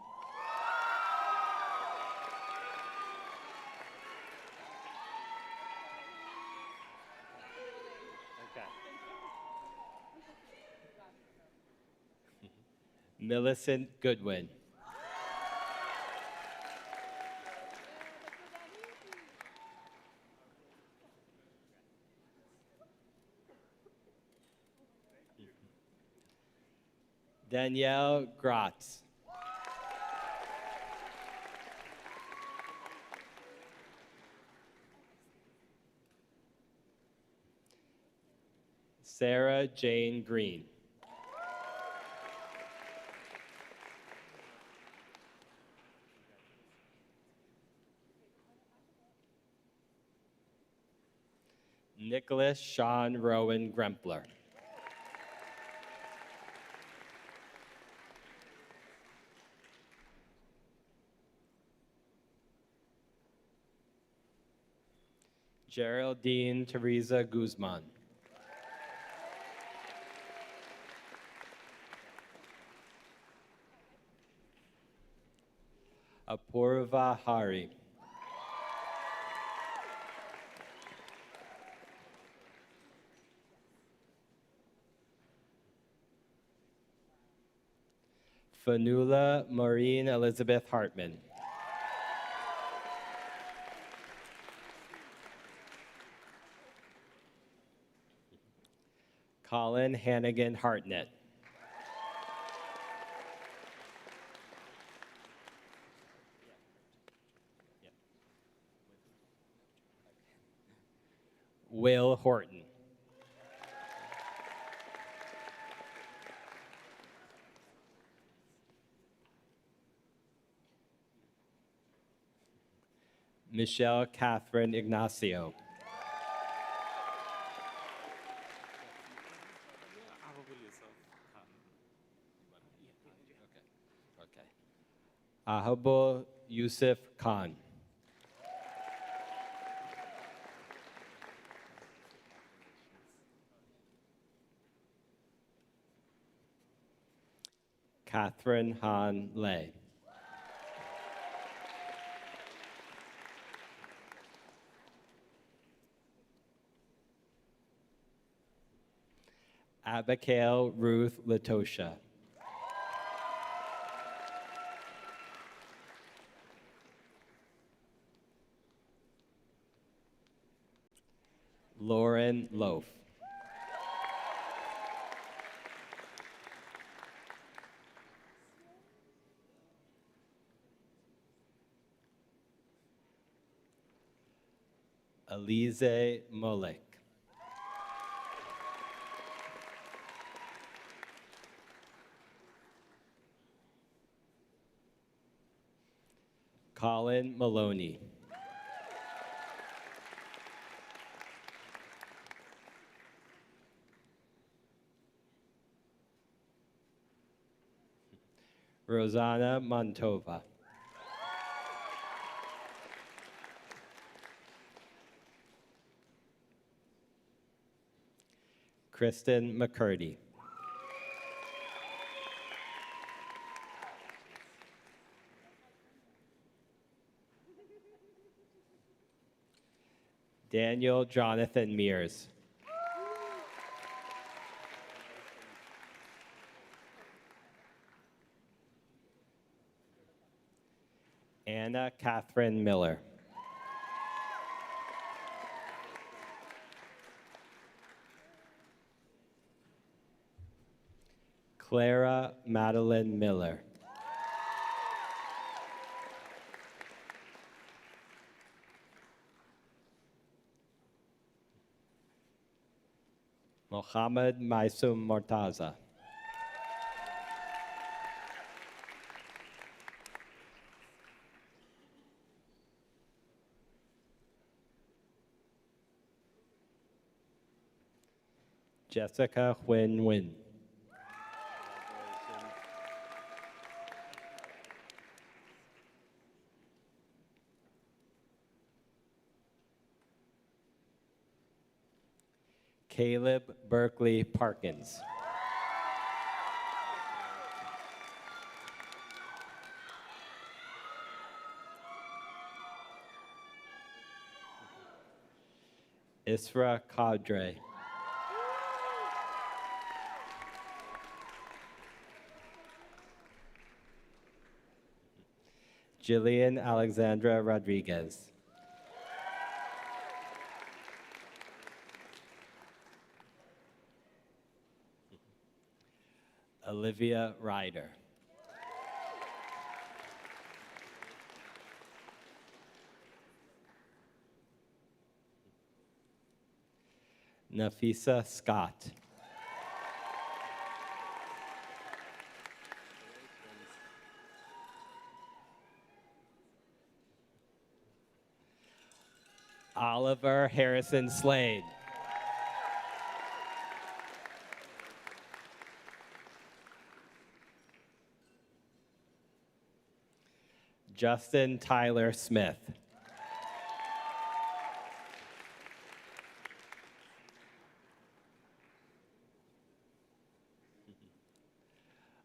Millicent Goodwin. Danielle Gratz. Sarah Jane Green. Nicholas Sean Rowan Grempler. Geraldine Teresa Guzman. Apurva Hari. Fanula Maureen Elizabeth Hartman. Colin Hannigan Hartnett. Will Horton. Michelle Catherine Ignacio. Ahabul Yusuf Khan. Catherine Han Lei. Abigail Ruth Latosha. Lauren Loaf. Alize Molek. Colin Maloney. Rosanna Montova. Kristen McCurdy. Daniel Jonathan Mears. Anna Catherine Miller. Clara Madeline Miller. Mohammed Maisum Mortaza. Jessica Huyen Nguyen. Caleb Berkeley Parkins. Isra Kadre. Jillian Alexandra Rodriguez. Olivia Ryder. Nafisa Scott. Oliver Harrison Slade. Justin Tyler Smith.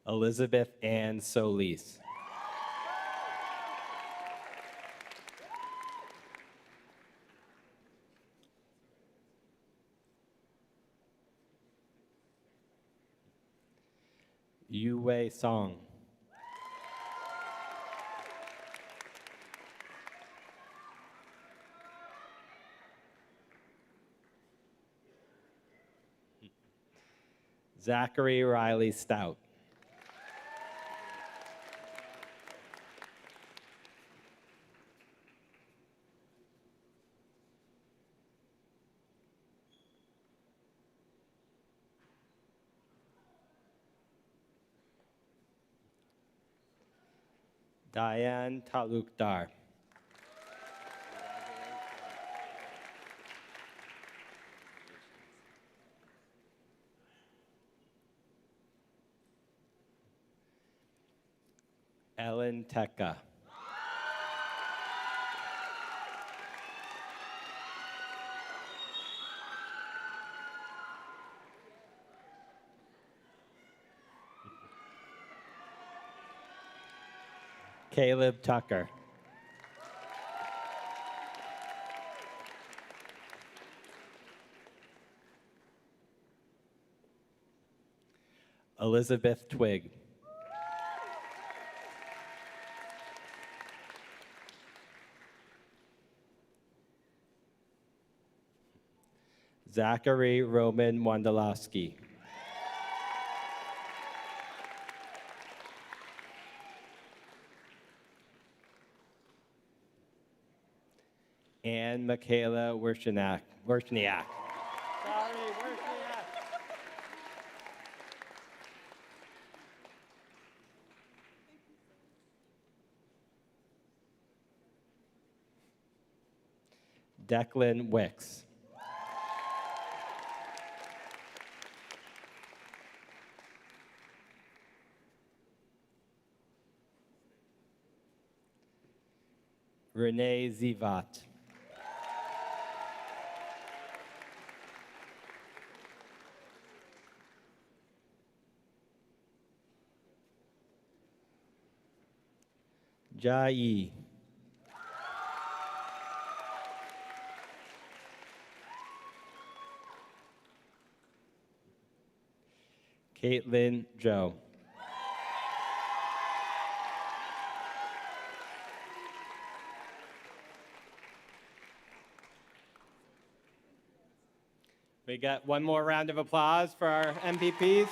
Elizabeth Ann Solis. Yue Song. Zachary Riley Stout. Diane Talukdar. Ellen Teka. Caleb Tucker. Elizabeth Twig. Zachary Roman Wondolowski. Anne Michaela Wershniak. Sorry, Wershniak. Declan Wicks. Renee Zivat. Jai. Caitlin Joe. We got one more round of applause for our MVPs.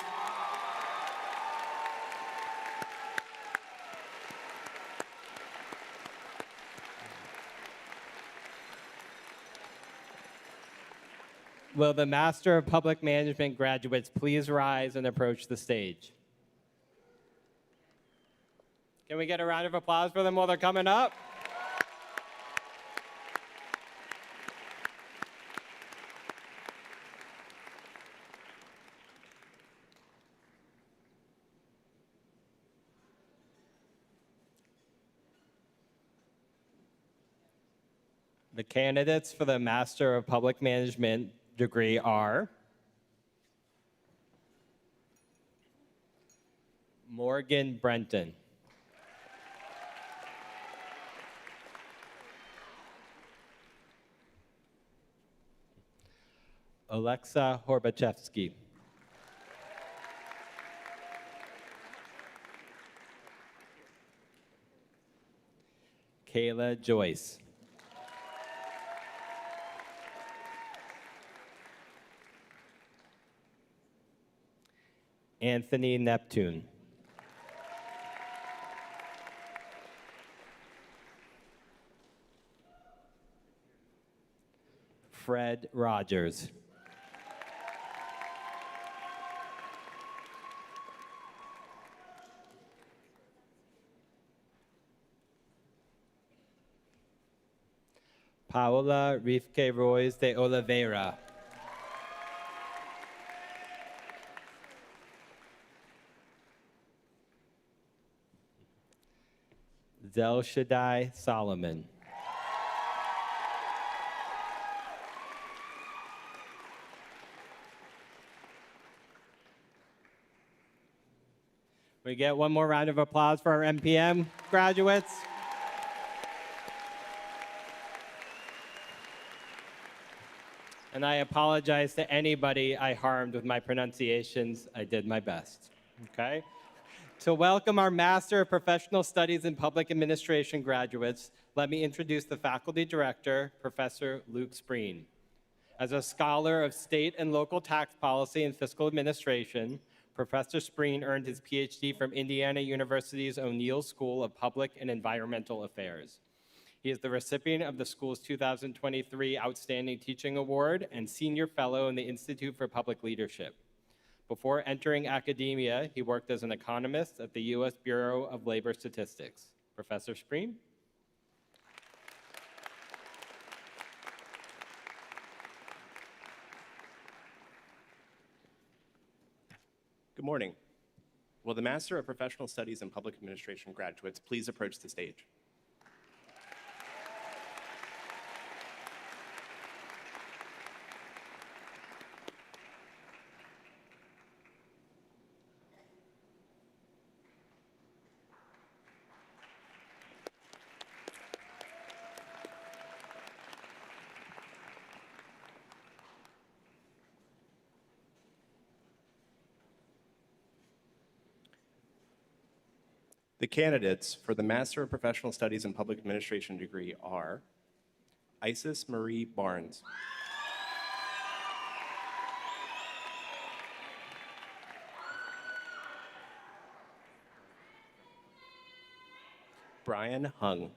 Will the Master of Public Management graduates please rise and approach the stage? Can we get a round of applause for them while they're coming up? The candidates for the Master of Public Management degree are Morgan Brenton, Alexa Horbachevsky, Kayla Joyce, Anthony Neptune, Fred Rogers, Paola Rifke Royes de Oliveira, Zel Shaddai Solomon, we get one more round of applause for our MPM graduates. And I apologize to anybody I harmed with my pronunciations. I did my best, okay? To welcome our Master of Professional Studies in Public Administration graduates, let me introduce the Faculty Director, Professor Luke Spreen. As a scholar of state and local tax policy and fiscal administration, Professor Spreen earned his PhD from Indiana University's O'Neill School of Public and Environmental Affairs. He is the recipient of the school's 2023 Outstanding Teaching Award and Senior Fellow in the Institute for Public Leadership. Before entering academia, he worked as an economist at the U.S. Bureau of Labor Statistics. Professor Spreen? Good morning. Will the Master of Professional Studies in Public Administration graduates please approach the stage? The candidates for the Master of Professional Studies in Public Administration degree are Isis Marie Barnes, Brian Hung,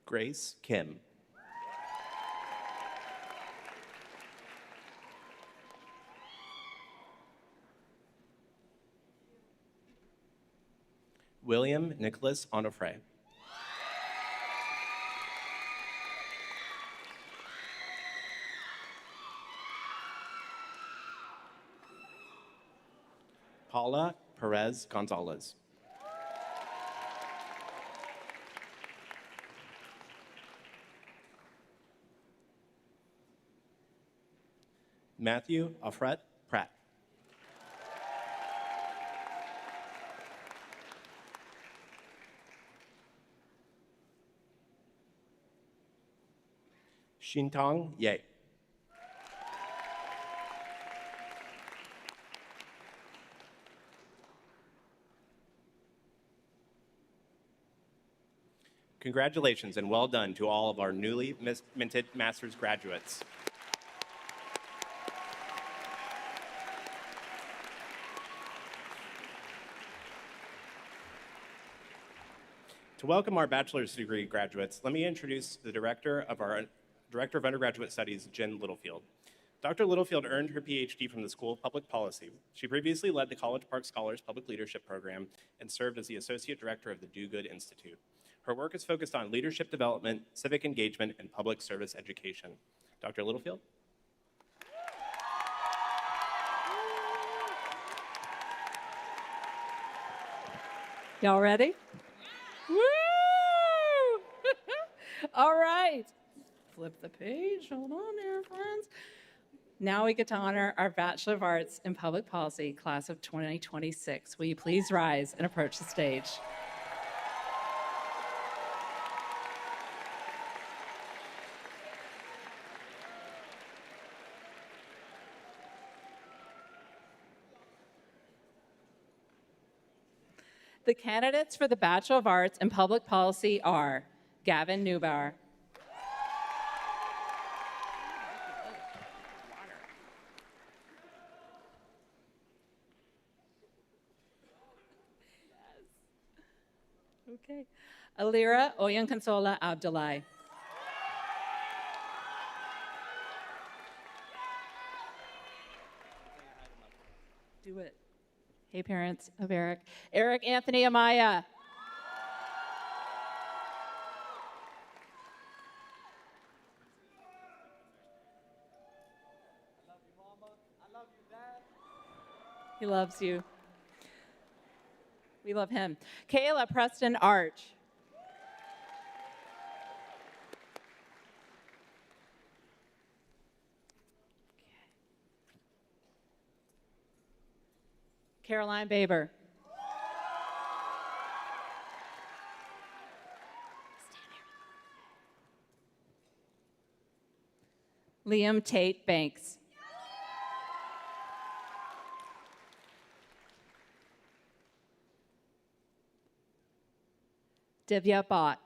Grace Kim, William Nicholas Onofre, Paula Perez Gonzalez, Matthew Offret Pratt, Shintong Ye, congratulations and well done to all of our newly minted master's graduates. To welcome our bachelor's degree graduates, let me introduce the Director of Undergraduate Studies, Jen Littlefield. Dr. Littlefield earned her PhD from the School of Public Policy. She previously led the College Park Scholars Public Leadership Program and served as the Associate Director of the Do Good Institute. Her work is focused on leadership development, civic engagement, and public service education. Dr. Littlefield? Y'all ready? Woo! All right. Flip the page. Hold on there, friends. Now we get to honor our Bachelor of Arts in Public Policy class of 2026. Will you please rise and approach the stage? The candidates for the Bachelor of Arts in Public Policy are Gavin Neubauer, okay, Alira Oyankansola Abdullahi, do it. Hey, parents of Eric. Eric Anthony Amaya. I love you, Mama. I love you, Dad. He loves you. We love him. Kayla Preston Arch. Caroline Baber. Liam Tate Banks. Divya Bott.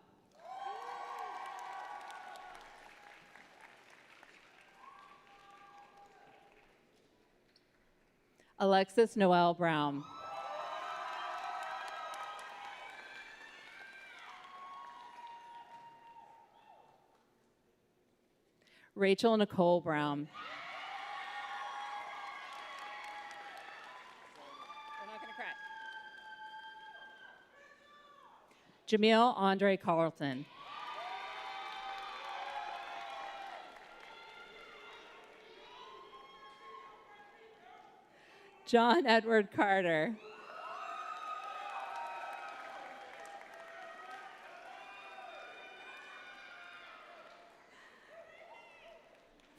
Alexis Noel Brown. Rachel Nicole Brown. We're not going to cry. Jamil Andre Carlton. John Edward Carter.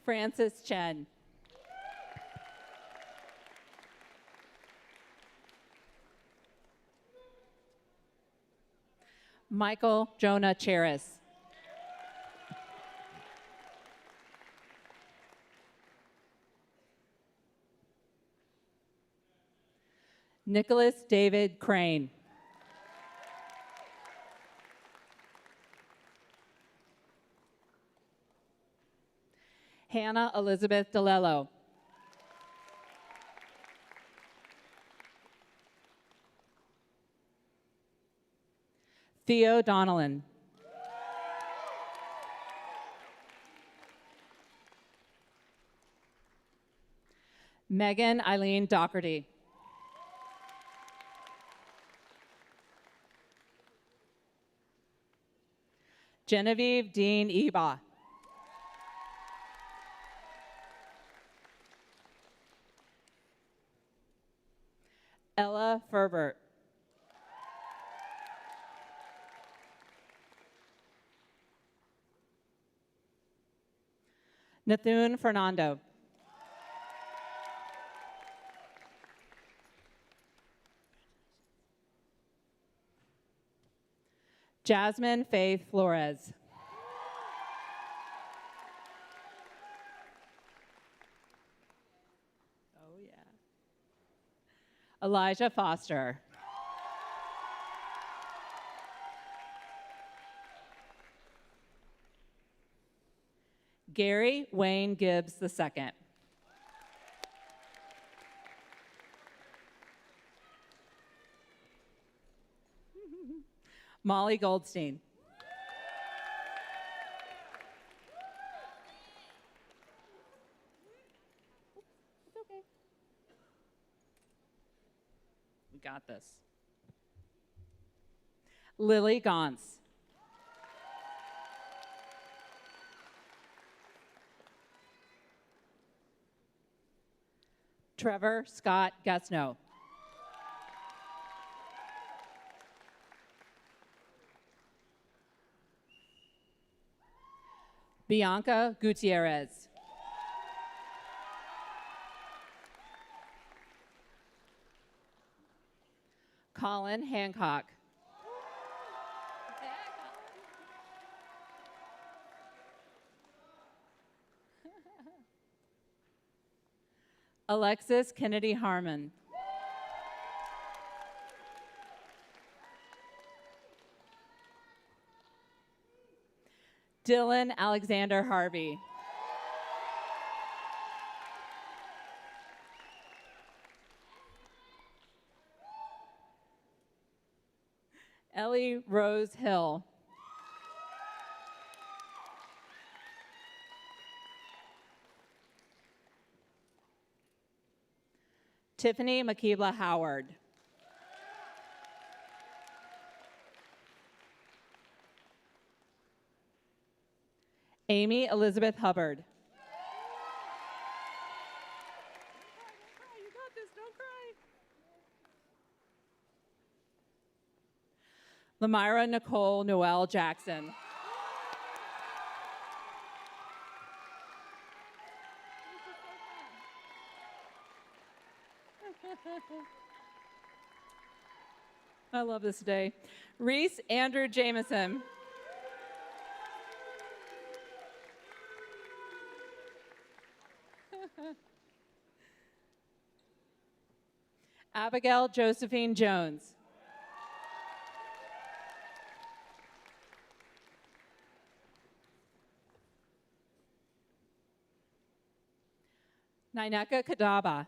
Francis Chen. Michael Jonah Cheris. Nicholas David Crane. Hannah Elizabeth DeLello. Theo Donnellan. Megan Eileen Doherty. Genevieve Dean Eba. Ella Ferbert. Nathun Fernando. Jasmine Faith Flores. Oh, yeah. Elijah Foster. Gary Wayne Gibbs II. Molly Goldstein. It's okay. We got this. Lily Gauntz. Trevor Scott Gasno. Bianca Gutierrez. Colin Hancock. Alexis Kennedy Harmon. Dylan Alexander Harvey. Ellie Rose Hill. Tiffany Makibla Howard. Amy Elizabeth Hubbard. You got this, don't cry. Lamyra Nicole Noel Jackson. I love this day. Reese Andrew Jameson. Abigail Josephine Jones. Nineka Kadaba.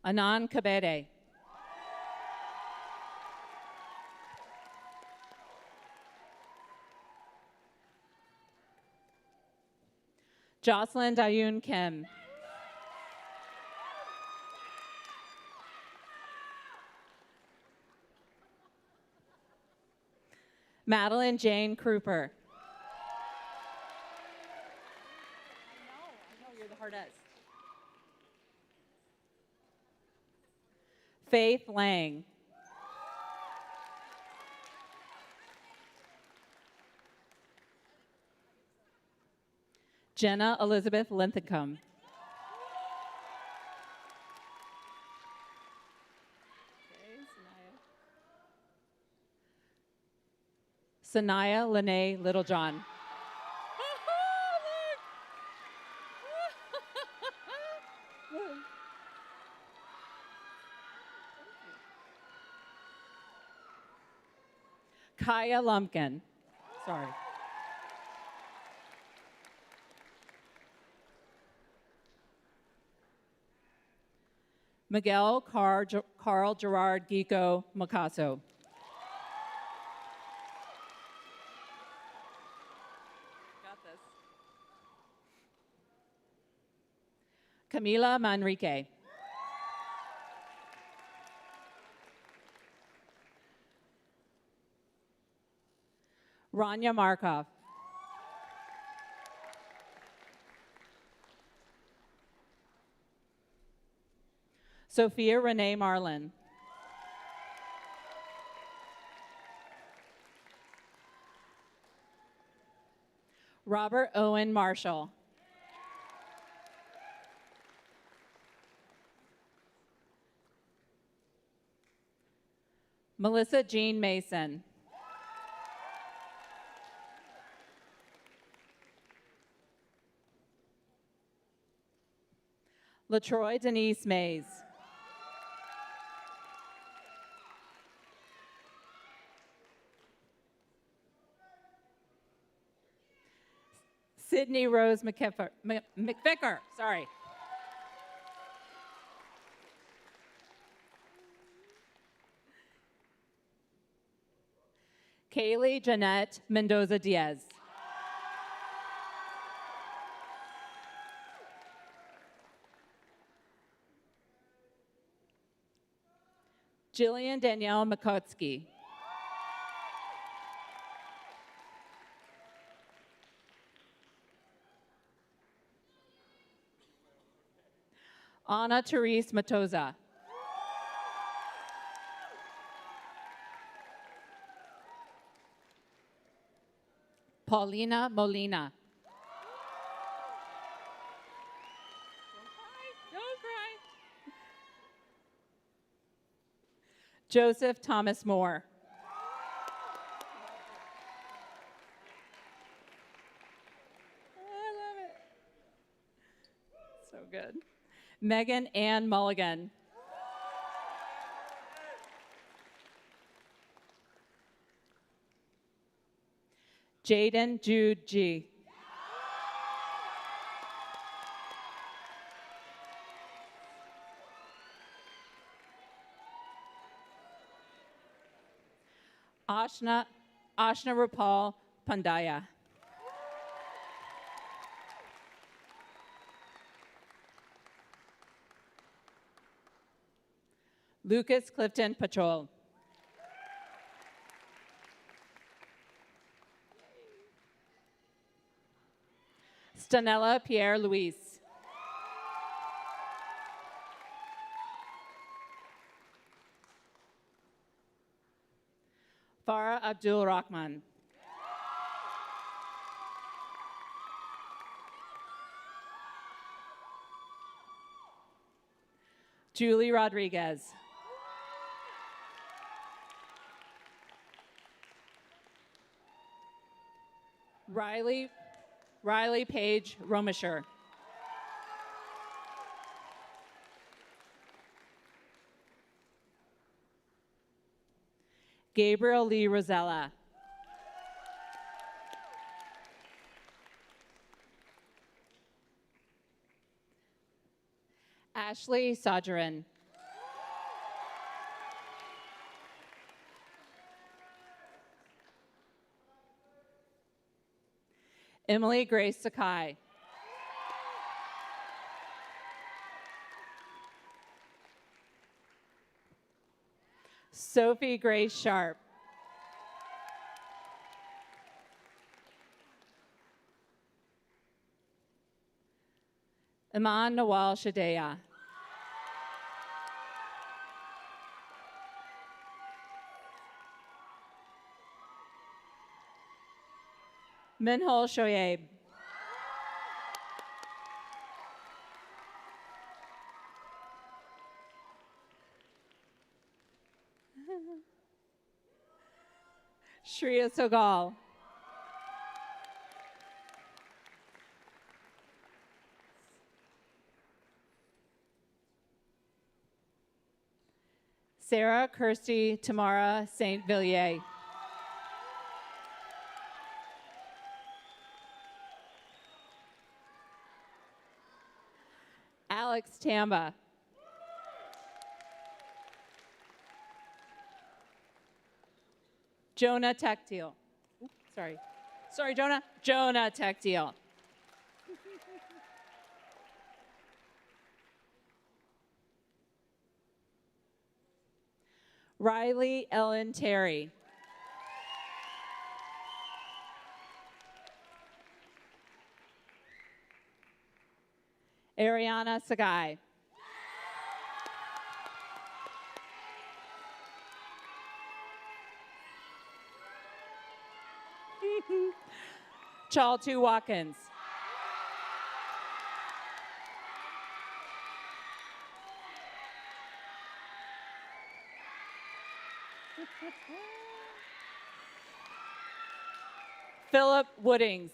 Anan Kabede. Jocelyn Dayun Kim. Madeline Jane Kruper. I know, you're the hardest. Faith Lang. Jenna Elizabeth Linthicum. Sanaya Lene Littlejohn. Kaya Lumpkin. Sorry. Miguel Carl Gerard Gico Macaso. Got this. Camila Manrique. Rania Markov. Sophia Renee Marlin. Robert Owen Marshall. Melissa Jean Mason. LaTroy Denise Mays. Sydney Rose McVicker. Sorry. Kaylee Jeanette Mendoza Diaz. Jillian Danielle Makotsky. Anna Therese Matoza. Paulina Molina. Don't cry. Joseph Thomas Moore. I love it. So good. Megan Ann Mulligan. Jaden Jude G. Ashna Rapal Pandaya. Lucas Clifton Patrol. Stanella Pierre Louise. Farah Abdul Rahman. Julie Rodriguez. Riley Page Romisher. Gabriel Lee Rosella. Ashley Sajarin. Emily Grace Sakai. Sophie Grace Sharp. Iman Nawal Shadeya. Minhol Shoaib. Shreya Sogal. Sarah Kirsty Tamara St. Villiers. Alex Tamba. Jonah Tactile. Sorry, Jonah. Jonah Tactile. Riley Ellen Terry. Ariana Sagai. Chaltu Watkins. Philip Woodings.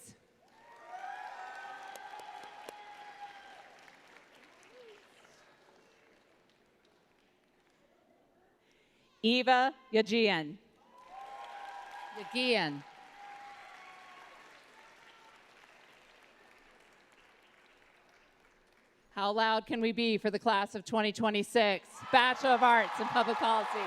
Eva Yagian. Yagian. How loud can we be for the class of 2026? Bachelor of Arts in Public Policy.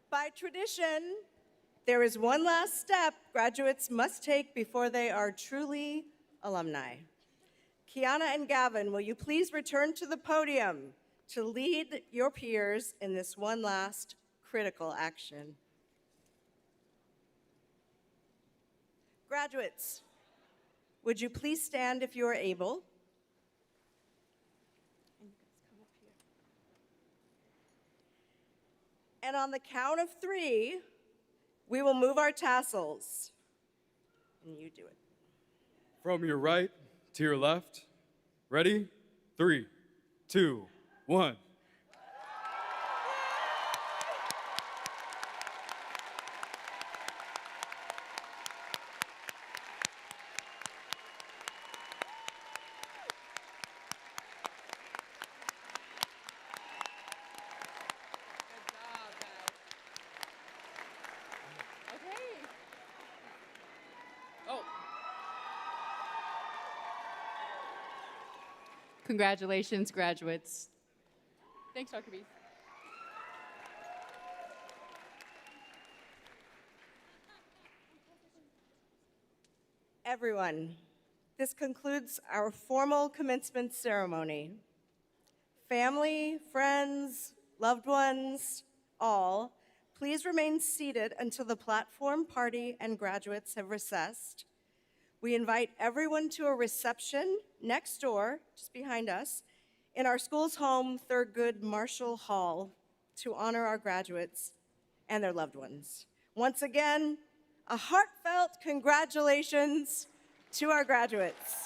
By tradition, there is one last step graduates must take before they are truly alumni. Kiana and Gavin, will you please return to the podium to lead your peers in this one last critical action? Graduates, would you please stand if you are able? And on the count of 3, we will move our tassels. And you do it. From your right to your left. Ready? 3, 2, 1. Congratulations, graduates. Thanks, Dr. Bees. Everyone, this concludes our formal commencement ceremony. Family, friends, loved ones, all, please remain seated until the platform party and graduates have recessed. We invite everyone to a reception next door, just behind us, in our school's home, Thurgood Marshall Hall, to honor our graduates and their loved ones. Once again, a heartfelt congratulations to our graduates.